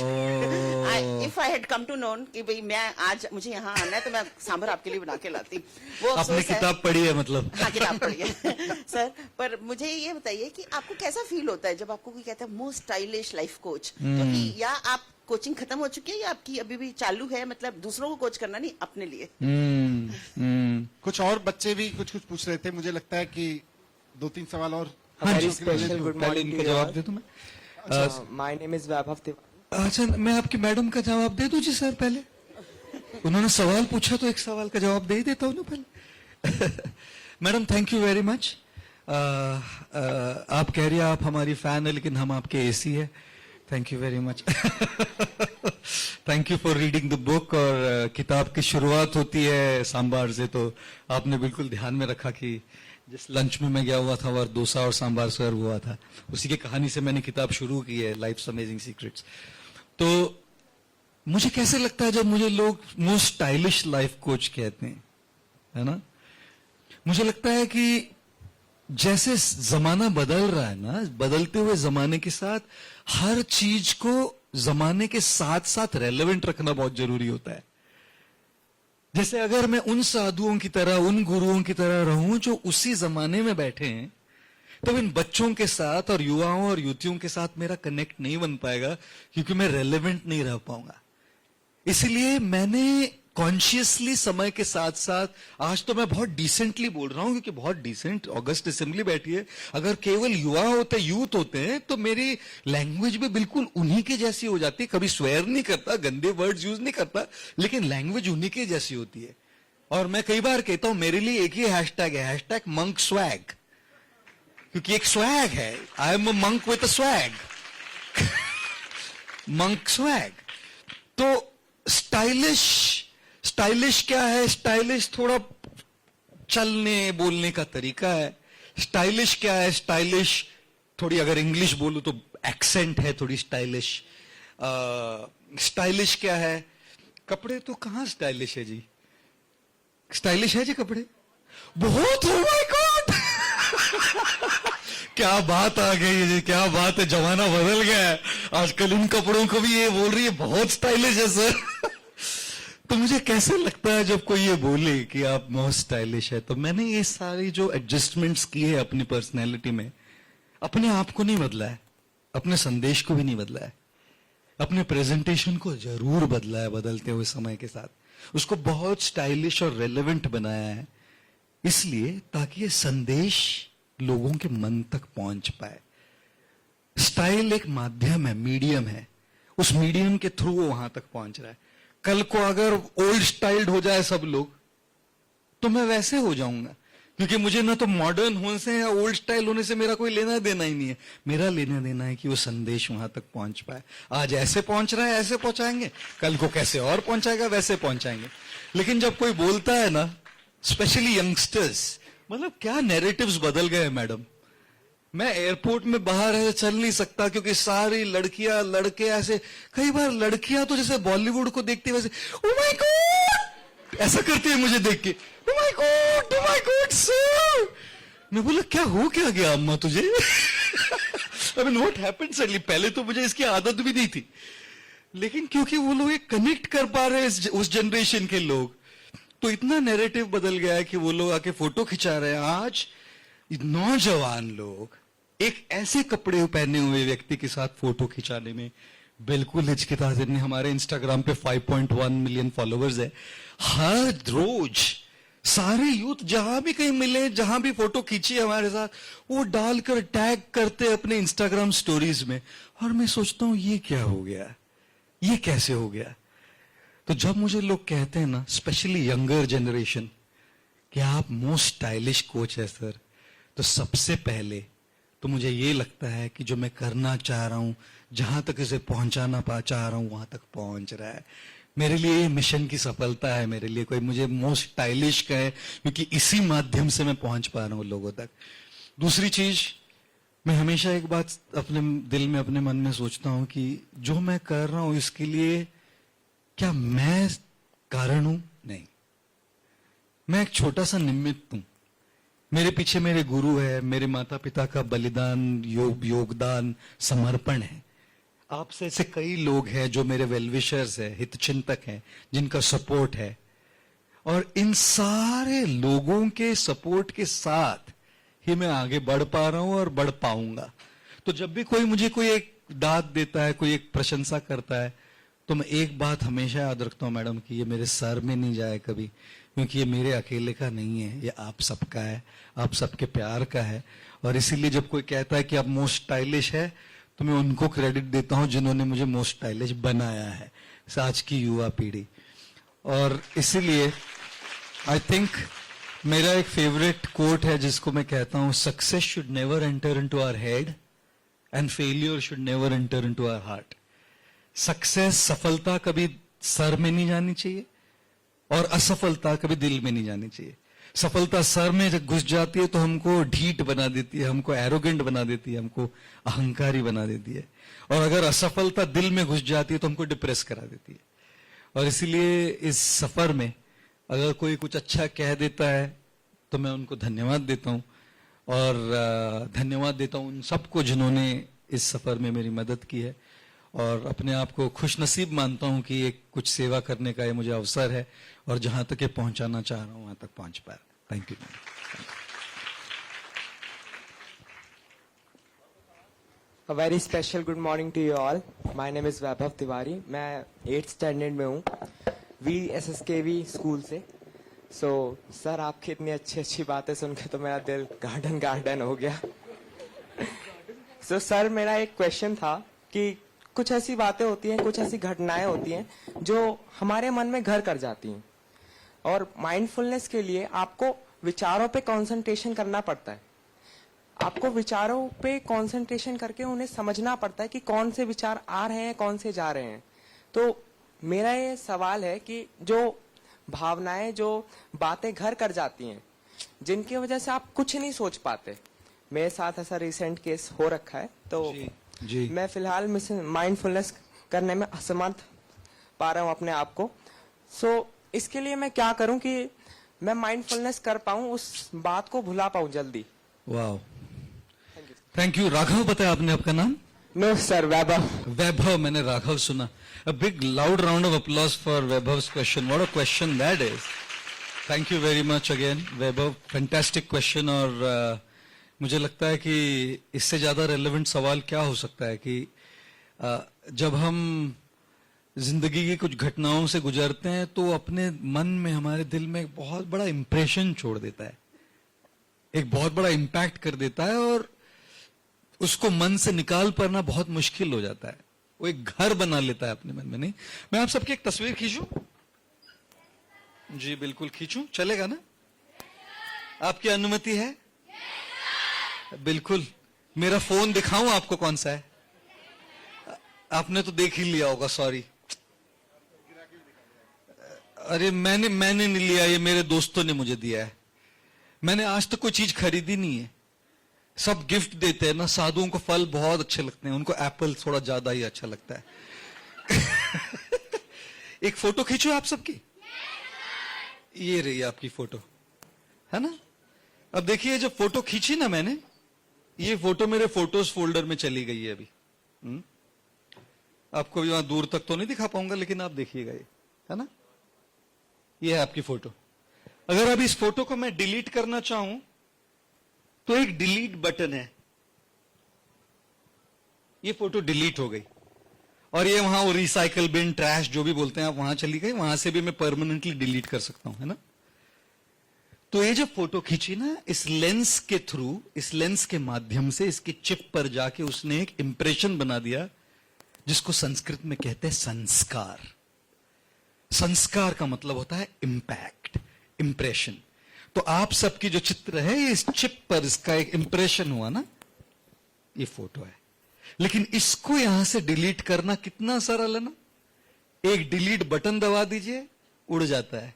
Speaker 8: if I had come to known कि भाई मैं आज मुझे यहाँ आना है तो मैं सांभर आपके लिए बना के लाती। वो
Speaker 1: आपने
Speaker 8: अफसोस है।
Speaker 1: किताब पढ़ी है मतलब?
Speaker 8: हाँ, किताब पढ़ी है सर। पर मुझे ये बताइए कि आपको कैसा फील होता है जब आपको कोई कहता है मोस्ट स्टाइलिश लाइफ कोच, क्योंकि या आप कोचिंग खत्म हो चुकी है या आपकी अभी भी चालू है, मतलब दूसरों को कोच करना नहीं, अपने लिए?
Speaker 5: कुछ और बच्चे भी कुछ कुछ पूछ रहे थे, मुझे लगता है कि 2-3 सवाल और।
Speaker 7: A very
Speaker 5: बच्चों के लिए
Speaker 7: special
Speaker 5: जो-
Speaker 7: good
Speaker 1: पहले
Speaker 7: morning
Speaker 1: इनका
Speaker 7: to you
Speaker 1: जवाब
Speaker 7: all.
Speaker 1: दे दूं मैं?
Speaker 7: My name is Vaibhav Tiwari.
Speaker 1: अच्छा, मैं आपकी मैडम का जवाब दे दूं जी सर पहले? उन्होंने सवाल पूछा तो एक सवाल का जवाब दे ही देता हूं ना पहले। Madam thank you very much. आप कह रही हैं आप हमारी फैन है लेकिन हम आपके एसी है। Thank you very much. Thank you for reading the book. और किताब की शुरुआत होती है सांबार से, तो आपने बिल्कुल ध्यान में रखा कि जिस लंच में मैं गया हुआ था और डोसा और सांबार सर्व हुआ था, उसी की कहानी से मैंने किताब शुरू की है, लाइफ्स अमेजिंग सीक्रेट्स। तो मुझे कैसे लगता है जब मुझे लोग मोस्ट स्टाइलिश लाइफ कोच कहते हैं, है ना? मुझे लगता है कि जैसे जमाना बदल रहा है ना, बदलते हुए जमाने के साथ हर चीज को जमाने के साथ साथ रेलेवेंट रखना बहुत जरूरी होता है। जैसे अगर मैं उन साधुओं की तरह, उन गुरुओं की तरह रहूं जो उसी जमाने में बैठे हैं, तो इन बच्चों के साथ और युवाओं और युवतियों के साथ मेरा कनेक्ट नहीं बन पाएगा, क्योंकि मैं रेलेवेंट नहीं रह पाऊंगा। इसलिए मैंने कॉन्शियसली समय के साथ साथ, आज तो मैं बहुत डिसेंटली बोल रहा हूं क्योंकि बहुत डिसेंट ऑगस्ट असेंबली बैठी है, अगर केवल युवा होते, यूथ होते हैं, तो मेरी लैंग्वेज भी बिल्कुल उन्हीं के जैसी हो जाती है। कभी स्वेयर नहीं करता, गंदे वर्ड्स यूज नहीं करता, लेकिन लैंग्वेज उन्हीं के जैसी होती है। और मैं कई बार कहता हूं मेरे लिए एक ही हैशटैग है, हैशटैग मंक स्वैग, क्योंकि एक स्वैग है। I am a monk with a swag. Monk swag. तो स्टाइलिश क्या है? स्टाइलिश थोड़ा चलने बोलने का तरीका है। स्टाइलिश क्या है? स्टाइलिश थोड़ी, अगर इंग्लिश बोलूं तो एक्सेंट है थोड़ी स्टाइलिश। स्टाइलिश क्या है? कपड़े तो कहां स्टाइलिश है जी? स्टाइलिश है जी कपड़े? बहुत। oh my God! क्या बात आ गई है जी, क्या बात है, जमाना बदल गया है। आजकल इन कपड़ों को भी ये बोल रही है बहुत स्टाइलिश है सर। तो मुझे कैसे लगता है जब कोई ये बोले कि आप मोस्ट स्टाइलिश है, तो मैंने ये सारी जो एडजस्टमेंट्स की है अपनी पर्सनैलिटी में, अपने आप को नहीं बदला है, अपने संदेश को भी नहीं बदला है, अपने प्रेजेंटेशन को जरूर बदला है बदलते हुए समय के साथ। उसको बहुत स्टाइलिश और रेलेवेंट बनाया है, इसलिए ताकि ये संदेश लोगों के मन तक पहुंच पाए। स्टाइल एक माध्यम है, मीडियम है, उस मीडियम के थ्रू वो वहां तक पहुंच रहा है। कल को अगर ओल्ड स्टाइल्ड हो जाए सब लोग, तो मैं वैसे हो जाऊंगा, क्योंकि मुझे ना तो मॉडर्न होने से या ओल्ड स्टाइल होने से मेरा कोई लेना देना ही नहीं है। मेरा लेना देना है कि वो संदेश वहां तक पहुंच पाए। आज ऐसे पहुंच रहा है, ऐसे पहुंचाएंगे, कल को कैसे और पहुंचाएगा, वैसे पहुंचाएंगे। लेकिन जब कोई बोलता है ना, स्पेशली यंगस्टर्स, मतलब क्या नैरेटिव्स बदल गए हैं मैडम। मैं एयरपोर्ट में बाहर ऐसे चल नहीं सकता, क्योंकि सारी लड़कियां लड़के ऐसे, कई बार लड़कियां तो जैसे बॉलीवुड को देखते वैसे ओ माय गॉड ऐसा करती है मुझे देख के, ओ माय गॉड सर। मैं बोला क्या हो क्या गया अम्मा तुझे? I mean what happened suddenly? पहले तो मुझे इसकी आदत भी नहीं थी, लेकिन क्योंकि वो लोग कनेक्ट कर पा रहे हैं उस जनरेशन के लोग, तो इतना नैरेटिव बदल गया है कि वो लोग आके फोटो खिंचा रहे हैं। आज नौजवान लोग एक ऐसे कपड़े पहने हुए व्यक्ति के साथ फोटो खिंचाने में बिल्कुल हिचकिचाते नहीं। हमारे इंस्टाग्राम पे 5.1 मिलियन फॉलोअर्स है। हर रोज सारे यूथ जहां भी कहीं मिले, जहां भी फोटो खींची हमारे साथ, वो डालकर टैग करते अपने इंस्टाग्राम स्टोरीज में। और मैं सोचता हूं ये क्या हो गया, ये कैसे हो गया। तो जब मुझे लोग कहते हैं ना, स्पेशली यंगर जनरेशन, कि आप मोस्ट स्टाइलिश कोच है सर, तो सबसे पहले तो मुझे ये लगता है कि जो मैं करना चाह रहा हूं, जहां तक इसे पहुंचाना चाह रहा हूं, वहां तक पहुंच रहा है। मेरे लिए ये मिशन की सफलता है। मेरे लिए कोई मुझे मोस्ट स्टाइलिश कहे, क्योंकि इसी माध्यम से मैं पहुंच पा रहा हूं लोगों तक। दूसरी चीज, मैं हमेशा एक बात अपने दिल में, अपने मन में सोचता हूं कि जो मैं कर रहा हूं इसके लिए क्या मैं कारण हूं? नहीं, मैं एक छोटा सा निमित्त हूं। मेरे पीछे मेरे गुरु है, मेरे माता पिता का बलिदान, योगदान, समर्पण है। आपसे ऐसे कई लोग हैं जो मेरे वेलविशर्स हैं, हितचिंतक हैं, जिनका सपोर्ट है। और इन सारे लोगों के सपोर्ट के साथ ही मैं आगे बढ़ पा रहा हूं और बढ़ पाऊंगा। तो जब भी कोई मुझे कोई एक दाद देता है, कोई एक प्रशंसा करता है, तो मैं एक बात हमेशा याद रखता हूं मैडम, कि ये मेरे सर में नहीं जाए कभी, क्योंकि ये मेरे अकेले का नहीं है, ये आप सबका है, आप सबके प्यार का है। और इसीलिए जब कोई कहता है कि आप मोस्ट स्टाइलिश है, तो मैं उनको क्रेडिट देता हूं जिन्होंने मुझे मोस्ट स्टाइलिश बनाया है, आज की युवा पीढ़ी। और इसीलिए आई थिंक मेरा एक फेवरेट कोट है जिसको मैं कहता हूं, success should never enter into our head and failure should never enter into our heart. Success, सफलता कभी सर में नहीं जानी चाहिए, और असफलता कभी दिल में नहीं जानी चाहिए। सफलता सर में जब घुस जाती है तो हमको ढीठ बना देती है, हमको एरोगेंट बना देती है, हमको अहंकारी बना देती है। और अगर असफलता दिल में घुस जाती है तो हमको डिप्रेस करा देती है। और इसीलिए इस सफर में अगर कोई कुछ अच्छा कह देता है तो मैं उनको धन्यवाद देता हूं, और धन्यवाद देता हूं उन सबको जिन्होंने इस सफर में मेरी मदद की है। और अपने आप को खुशनसीब मानता हूं कि एक कुछ सेवा करने का ये मुझे अवसर है, और जहां तक ये पहुंचाना चाह रहा हूं वहां तक पहुंच पाया। Thank you.
Speaker 7: A very special good morning to you all. My name is वैभव तिवारी. मैं 8th स्टैंडर्ड में हूँ, VSSKV स्कूल से। सर आपकी इतनी अच्छी बातें सुन के तो मेरा दिल गार्डन हो गया। सर मेरा एक क्वेश्चन था कि कुछ ऐसी बातें होती हैं, कुछ ऐसी घटनाएं होती हैं जो हमारे मन में घर कर जाती हैं, और माइंडफुलनेस के लिए आपको विचारों पे कंसंट्रेशन करना पड़ता है। आपको विचारों पे कंसंट्रेशन करके उन्हें समझना पड़ता है कि कौन से विचार आ रहे हैं, कौन से जा रहे हैं। तो मेरा ये सवाल है कि जो भावनाएं, जो बातें घर कर जाती हैं, जिनकी वजह से आप कुछ नहीं सोच पाते, मेरे साथ ऐसा रिसेंट केस हो रखा है। तो
Speaker 1: जी।
Speaker 7: मैं फिलहाल माइंडफुलनेस करने में असमर्थ पा रहा हूं अपने आप को। इसके लिए मैं क्या करूं कि मैं माइंडफुलनेस कर पाऊं, उस बात को भुला पाऊं जल्दी।
Speaker 1: वाह, थैंक यू। राघव बताया आपने आपका नाम?
Speaker 7: नो सर, वैभव।
Speaker 1: वैभव, मैंने राघव सुना। A big loud round of applause for Vaibhav's question. What a question that is. Thank you very much again Vaibhav, fantastic question. और मुझे लगता है कि इससे ज्यादा रेलेवेंट सवाल क्या हो सकता है कि जब हम जिंदगी की कुछ घटनाओं से गुजरते हैं तो अपने मन में, हमारे दिल में एक बहुत बड़ा इंप्रेशन छोड़ देता है, एक बहुत बड़ा इम्पैक्ट कर देता है, और उसको मन से निकाल पाना बहुत मुश्किल हो जाता है। वो एक घर बना लेता है अपने मन में। नहीं, मैं आप सबकी एक तस्वीर खींचूं? जी बिल्कुल खींचूं, चलेगा ना? आपकी अनुमति है? बिल्कुल। मेरा फोन दिखाऊं आपको कौन सा है? आपने तो देख ही लिया होगा, सॉरी। अरे मैंने नहीं लिया, ये मेरे दोस्तों ने मुझे दिया है। मैंने आज तक कोई चीज खरीदी नहीं है। सब गिफ्ट देते हैं ना, साधुओं को फल बहुत अच्छे लगते हैं, उनको एप्पल थोड़ा ज्यादा ही अच्छा लगता है। एक फोटो खींचो आप सबकी। ये रही आपकी फोटो, है ना? अब देखिए, जब फोटो खींची ना मैंने, ये फोटो मेरे फोटोज फोल्डर में चली गई है अभी। आपको भी वहां दूर तक तो नहीं दिखा पाऊंगा, लेकिन आप देखिएगा, ये है ना, ये है आपकी फोटो। अगर अब इस फोटो को मैं डिलीट करना चाहूं तो एक डिलीट बटन है, ये फोटो डिलीट हो गई। और ये वहां वो रिसाइकल बिन, ट्रैश जो भी बोलते हैं आप, वहां चली गई, वहां से भी मैं परमानेंटली डिलीट कर सकता हूं, है ना। तो ये जब फोटो खींची ना, इस लेंस के थ्रू, इस लेंस के माध्यम से इसकी चिप पर जाके उसने एक इंप्रेशन बना दिया, जिसको संस्कृत में कहते हैं संस्कार। संस्कार का मतलब होता है इंपैक्ट, इंप्रेशन। तो आप सबकी जो चित्र है, ये इस चिप पर इसका एक इंप्रेशन हुआ ना, ये फोटो है। लेकिन इसको यहां से डिलीट करना कितना सरल है ना। एक डिलीट बटन दबा दीजिए, उड़ जाता है।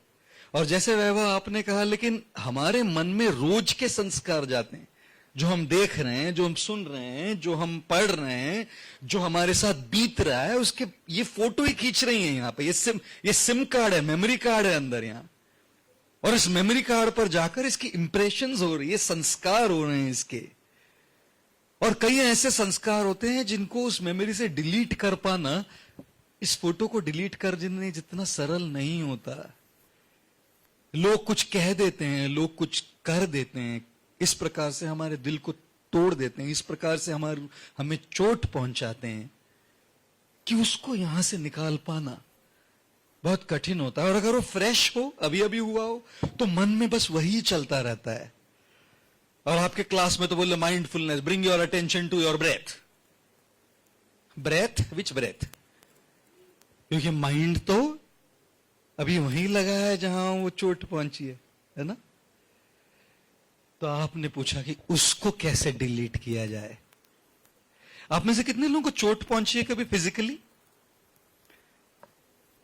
Speaker 1: और जैसे वैभव आपने कहा, लेकिन हमारे मन में रोज के संस्कार जाते हैं, जो हम देख रहे हैं, जो हम सुन रहे हैं, जो हम पढ़ रहे हैं, जो हमारे साथ बीत रहा है, उसके ये फोटो ही खींच रही है यहां पे। ये सिम कार्ड है, मेमोरी कार्ड है अंदर यहां। और इस मेमोरी कार्ड पर जाकर इसकी इंप्रेशंस हो रही है, संस्कार हो रहे हैं इसके। और कई ऐसे संस्कार होते हैं जिनको उस मेमोरी से डिलीट कर पाना, इस फोटो को डिलीट कर देने जितना सरल नहीं होता। लोग कुछ कह देते हैं, लोग कुछ कर देते हैं, इस प्रकार से हमारे दिल को तोड़ देते हैं, इस प्रकार से हमें चोट पहुंचाते हैं, कि उसको यहां से निकाल पाना बहुत कठिन होता है। और अगर वो फ्रेश हो, अभी अभी हुआ हो, तो मन में बस वही चलता रहता है। और आपके क्लास में तो बोले mindfulness, bring your attention to your breath. Breath, which breath? क्योंकि माइंड तो अभी वहीं लगा है जहां वो चोट पहुंची है ना। तो आपने पूछा कि उसको कैसे डिलीट किया जाए। आप में से कितने लोगों को चोट पहुंची है कभी फिजिकली?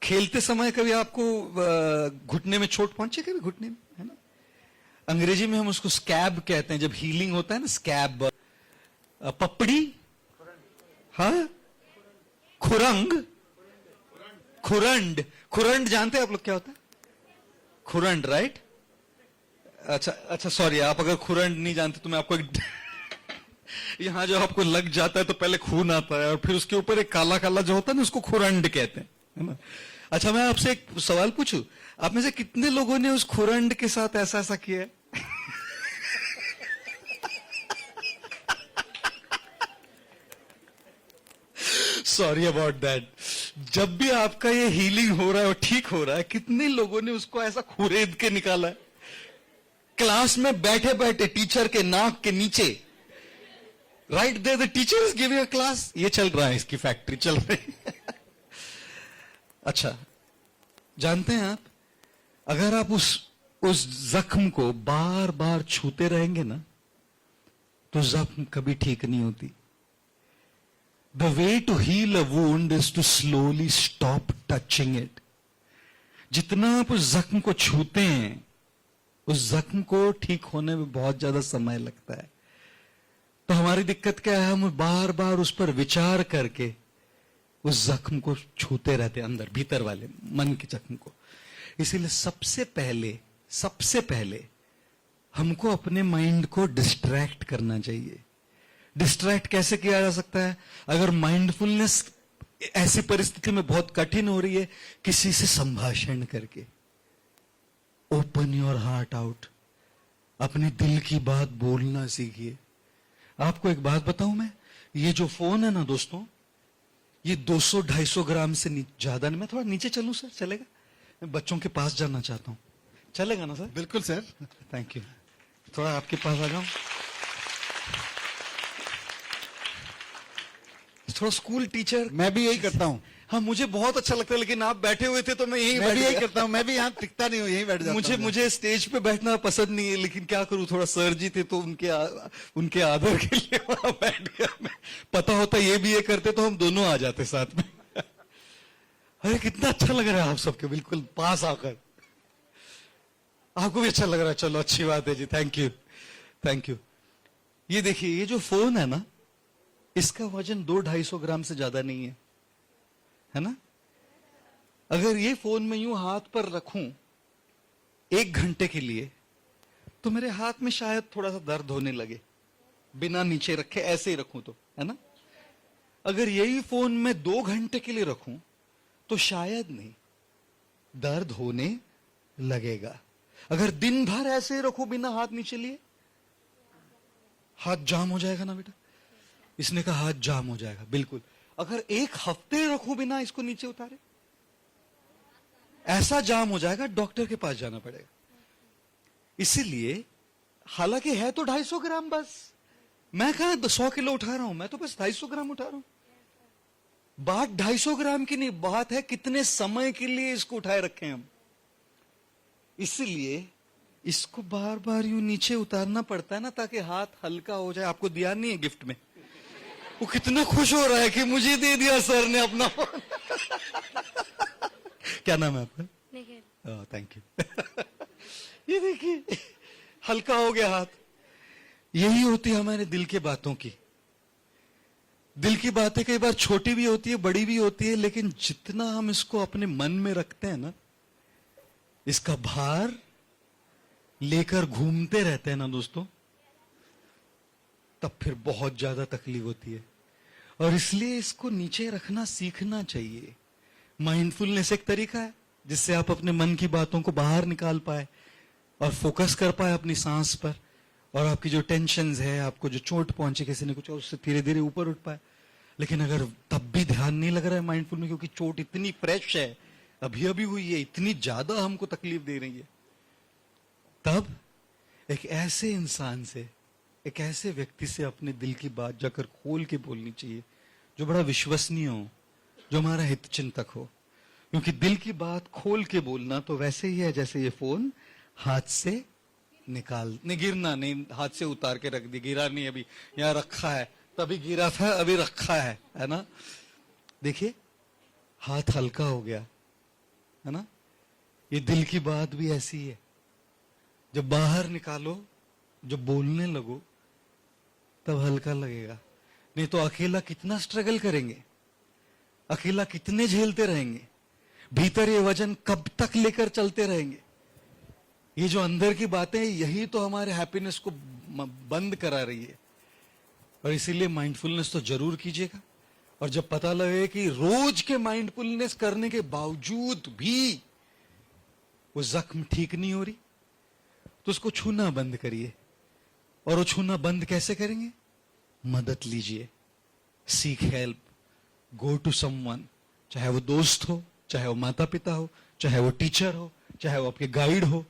Speaker 1: खेलते समय कभी आपको घुटने में चोट पहुंची कभी? घुटने में, है ना। अंग्रेजी में हम उसको स्कैब कहते हैं, जब हीलिंग होता है ना, स्कैब। पपड़ी, हाँ, खुरंग, खुरंड। खुरंड जानते हैं आप लोग क्या होता है? खुरंड, राइट? अच्छा सॉरी, आप अगर खुरंड नहीं जानते तो मैं आपको यहां जो आपको लग जाता है तो पहले खून आता है, और फिर उसके ऊपर एक काला काला जो होता है ना, उसको खुरंड कहते हैं, है ना। अच्छा, मैं आपसे एक सवाल पूछूं, आप में से कितने लोगों ने उस खुरंड के साथ ऐसा ऐसा किया है? Sorry about that. जब भी आपका ये हीलिंग हो रहा है और ठीक हो रहा है, कितने लोगों ने उसको ऐसा खुरेद के निकाला है? क्लास में बैठे बैठे टीचर के नाक के नीचे, right there the teacher is giving a class, ये चल रहा है, इसकी फैक्ट्री चल रही है। अच्छा, जानते हैं आप, अगर आप उस जख्म को बार बार छूते रहेंगे ना, तो जख्म कभी ठीक नहीं होती। The way to heal a wound is to slowly stop touching it. जितना आप उस जख्म को छूते हैं, उस जख्म को ठीक होने में बहुत ज्यादा समय लगता है। तो हमारी दिक्कत क्या है, हम बार बार उस पर विचार करके उस जख्म को छूते रहते हैं, अंदर भीतर वाले मन के जख्म को। इसीलिए सबसे पहले हमको अपने माइंड को डिस्ट्रैक्ट करना चाहिए। डिस्ट्रैक्ट कैसे किया जा सकता है? अगर माइंडफुलनेस ऐसी परिस्थिति में बहुत कठिन हो रही है, किसी से संभाषण करके, ओपन योर हार्ट आउट, अपने दिल की बात बोलना सीखिए। आपको एक बात बताऊं मैं, ये जो फोन है ना दोस्तों, ये 200-250 ग्राम से ज्यादा नहीं। मैं थोड़ा नीचे चलूं सर, चलेगा? मैं बच्चों के पास जाना चाहता हूं, चलेगा ना सर?
Speaker 5: बिल्कुल सर।
Speaker 1: Thank you. थोड़ा आपके पास आ जाऊं, थोड़ा स्कूल टीचर।
Speaker 5: मैं भी यही करता हूँ।
Speaker 1: हाँ, मुझे बहुत अच्छा लगता है, लेकिन आप बैठे हुए थे तो मैं यही
Speaker 5: करता हूँ। मैं भी यहाँ टिकता नहीं हूँ, यहीं बैठ जाता हूँ।
Speaker 1: मुझे स्टेज पे बैठना पसंद नहीं है, लेकिन क्या करूं, थोड़ा सर जी थे तो उनके आदर के लिए वहां बैठ गया मैं। पता होता ये भी ये करते तो हम दोनों आ जाते साथ में। अरे कितना अच्छा लग रहा है आप सबके बिल्कुल पास आकर। आपको भी अच्छा लग रहा है, चलो अच्छी बात है जी, थैंक यू। ये देखिए, ये जो फोन है ना, इसका वजन 200-250 ग्राम से ज्यादा नहीं है ना। अगर ये फोन में यूं हाथ पर रखूं 1 घंटे के लिए, तो मेरे हाथ में शायद थोड़ा सा दर्द होने लगे, बिना नीचे रखे ऐसे ही रखूं तो, है ना। अगर यही फोन में 2 घंटे के लिए रखूं, तो शायद नहीं, दर्द होने लगेगा। अगर दिन भर ऐसे ही रखूं बिना हाथ नीचे लिए, हाथ जाम हो जाएगा ना बेटा। इसने कहा हाथ जाम हो जाएगा, बिल्कुल। अगर एक हफ्ते रखूं बिना इसको नीचे उतारे, ऐसा जाम हो जाएगा, डॉक्टर के पास जाना पड़ेगा। इसीलिए हालांकि है तो 250 ग्राम बस, मैं कहा 100 किलो उठा रहा हूं, मैं तो बस 250 ग्राम उठा रहा हूं। बात 250 ग्राम की नहीं, बात है कितने समय के लिए इसको उठाए रखे हम। इसलिए इसको बार बार यूं नीचे उतारना पड़ता है ना, ताकि हाथ हल्का हो जाए। आपको दिया नहीं है गिफ्ट में, वो कितना खुश हो रहा है कि मुझे दे दिया सर ने अपना फोन। क्या नाम है आपका?
Speaker 3: निखिल।
Speaker 1: Thank you. ये देखिए हल्का हो गया हाथ। यही होती है हमारे दिल की बातों की। दिल की बातें कई बार छोटी भी होती है, बड़ी भी होती है, लेकिन जितना हम इसको अपने मन में रखते हैं ना, इसका भार लेकर घूमते रहते हैं ना दोस्तों, तब फिर बहुत ज्यादा तकलीफ होती है। और इसलिए इसको नीचे रखना सीखना चाहिए। माइंडफुलनेस एक तरीका है जिससे आप अपने मन की बातों को बाहर निकाल पाए और फोकस कर पाए अपनी सांस पर, और आपकी जो टेंशन्स है, आपको जो चोट पहुंची किसी ने कुछ, उससे धीरे धीरे ऊपर उठ पाए। लेकिन अगर तब भी ध्यान नहीं लग रहा है माइंडफुल में, क्योंकि चोट इतनी फ्रेश है, अभी अभी हुई है, इतनी ज्यादा हमको तकलीफ दे रही है, तब एक ऐसे इंसान से, एक ऐसे व्यक्ति से अपने दिल की बात जाकर खोल के बोलनी चाहिए, जो बड़ा विश्वसनीय हो, जो हमारा हित चिंतक हो। क्योंकि दिल की बात खोल के बोलना तो वैसे ही है जैसे ये फोन हाथ से नहीं, गिरना नहीं, हाथ से उतार के रख दी, गिरा नहीं, अभी यहाँ रखा है, तभी गिरा था, अभी रखा है ना। देखिए हाथ हल्का हो गया, है ना। ये दिल की बात भी ऐसी है, जब बाहर निकालो, जब बोलने लगो, तब हल्का लगेगा। नहीं तो अकेला कितना स्ट्रगल करेंगे, अकेला कितने झेलते रहेंगे, भीतर ये वजन कब तक लेकर चलते रहेंगे। ये जो अंदर की बातें, यही तो हमारे हैप्पीनेस को बंद करा रही है। और इसीलिए माइंडफुलनेस तो जरूर कीजिएगा। और जब पता लगे कि रोज के माइंडफुलनेस करने के बावजूद भी वो जख्म ठीक नहीं हो रही, तो उसको छूना बंद करिए। और वो छूना बंद कैसे करेंगे? मदद लीजिए, seek help, go to someone, चाहे वो दोस्त हो, चाहे वो माता पिता हो, चाहे वो टीचर हो, चाहे वो आपके गाइड हो,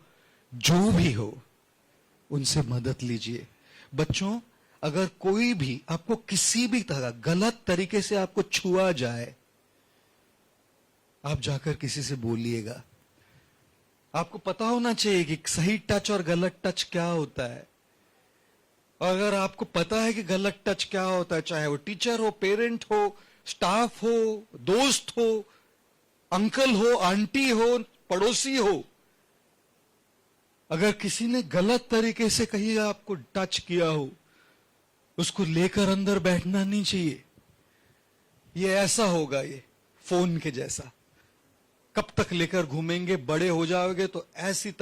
Speaker 1: जो भी हो, उनसे मदद लीजिए। बच्चों, अगर कोई भी आपको किसी भी तरह गलत तरीके से आपको छुआ जाए, आप जाकर किसी से बोलिएगा। आपको पता होना चाहिए कि सही टच और गलत टच क्या होता है। और अगर आपको पता है कि गलत टच क्या होता है, चाहे वो टीचर हो, पेरेंट हो, स्टाफ हो, दोस्त हो, अंकल हो, आंटी हो, पड़ोसी हो, अगर किसी ने गलत तरीके से कहीं आपको टच किया हो, उसको लेकर अंदर बैठना नहीं चाहिए। ये ऐसा होगा, ये फोन के जैसा, कब तक लेकर घूमेंगे, बड़े हो जाओगे तो ऐसी तक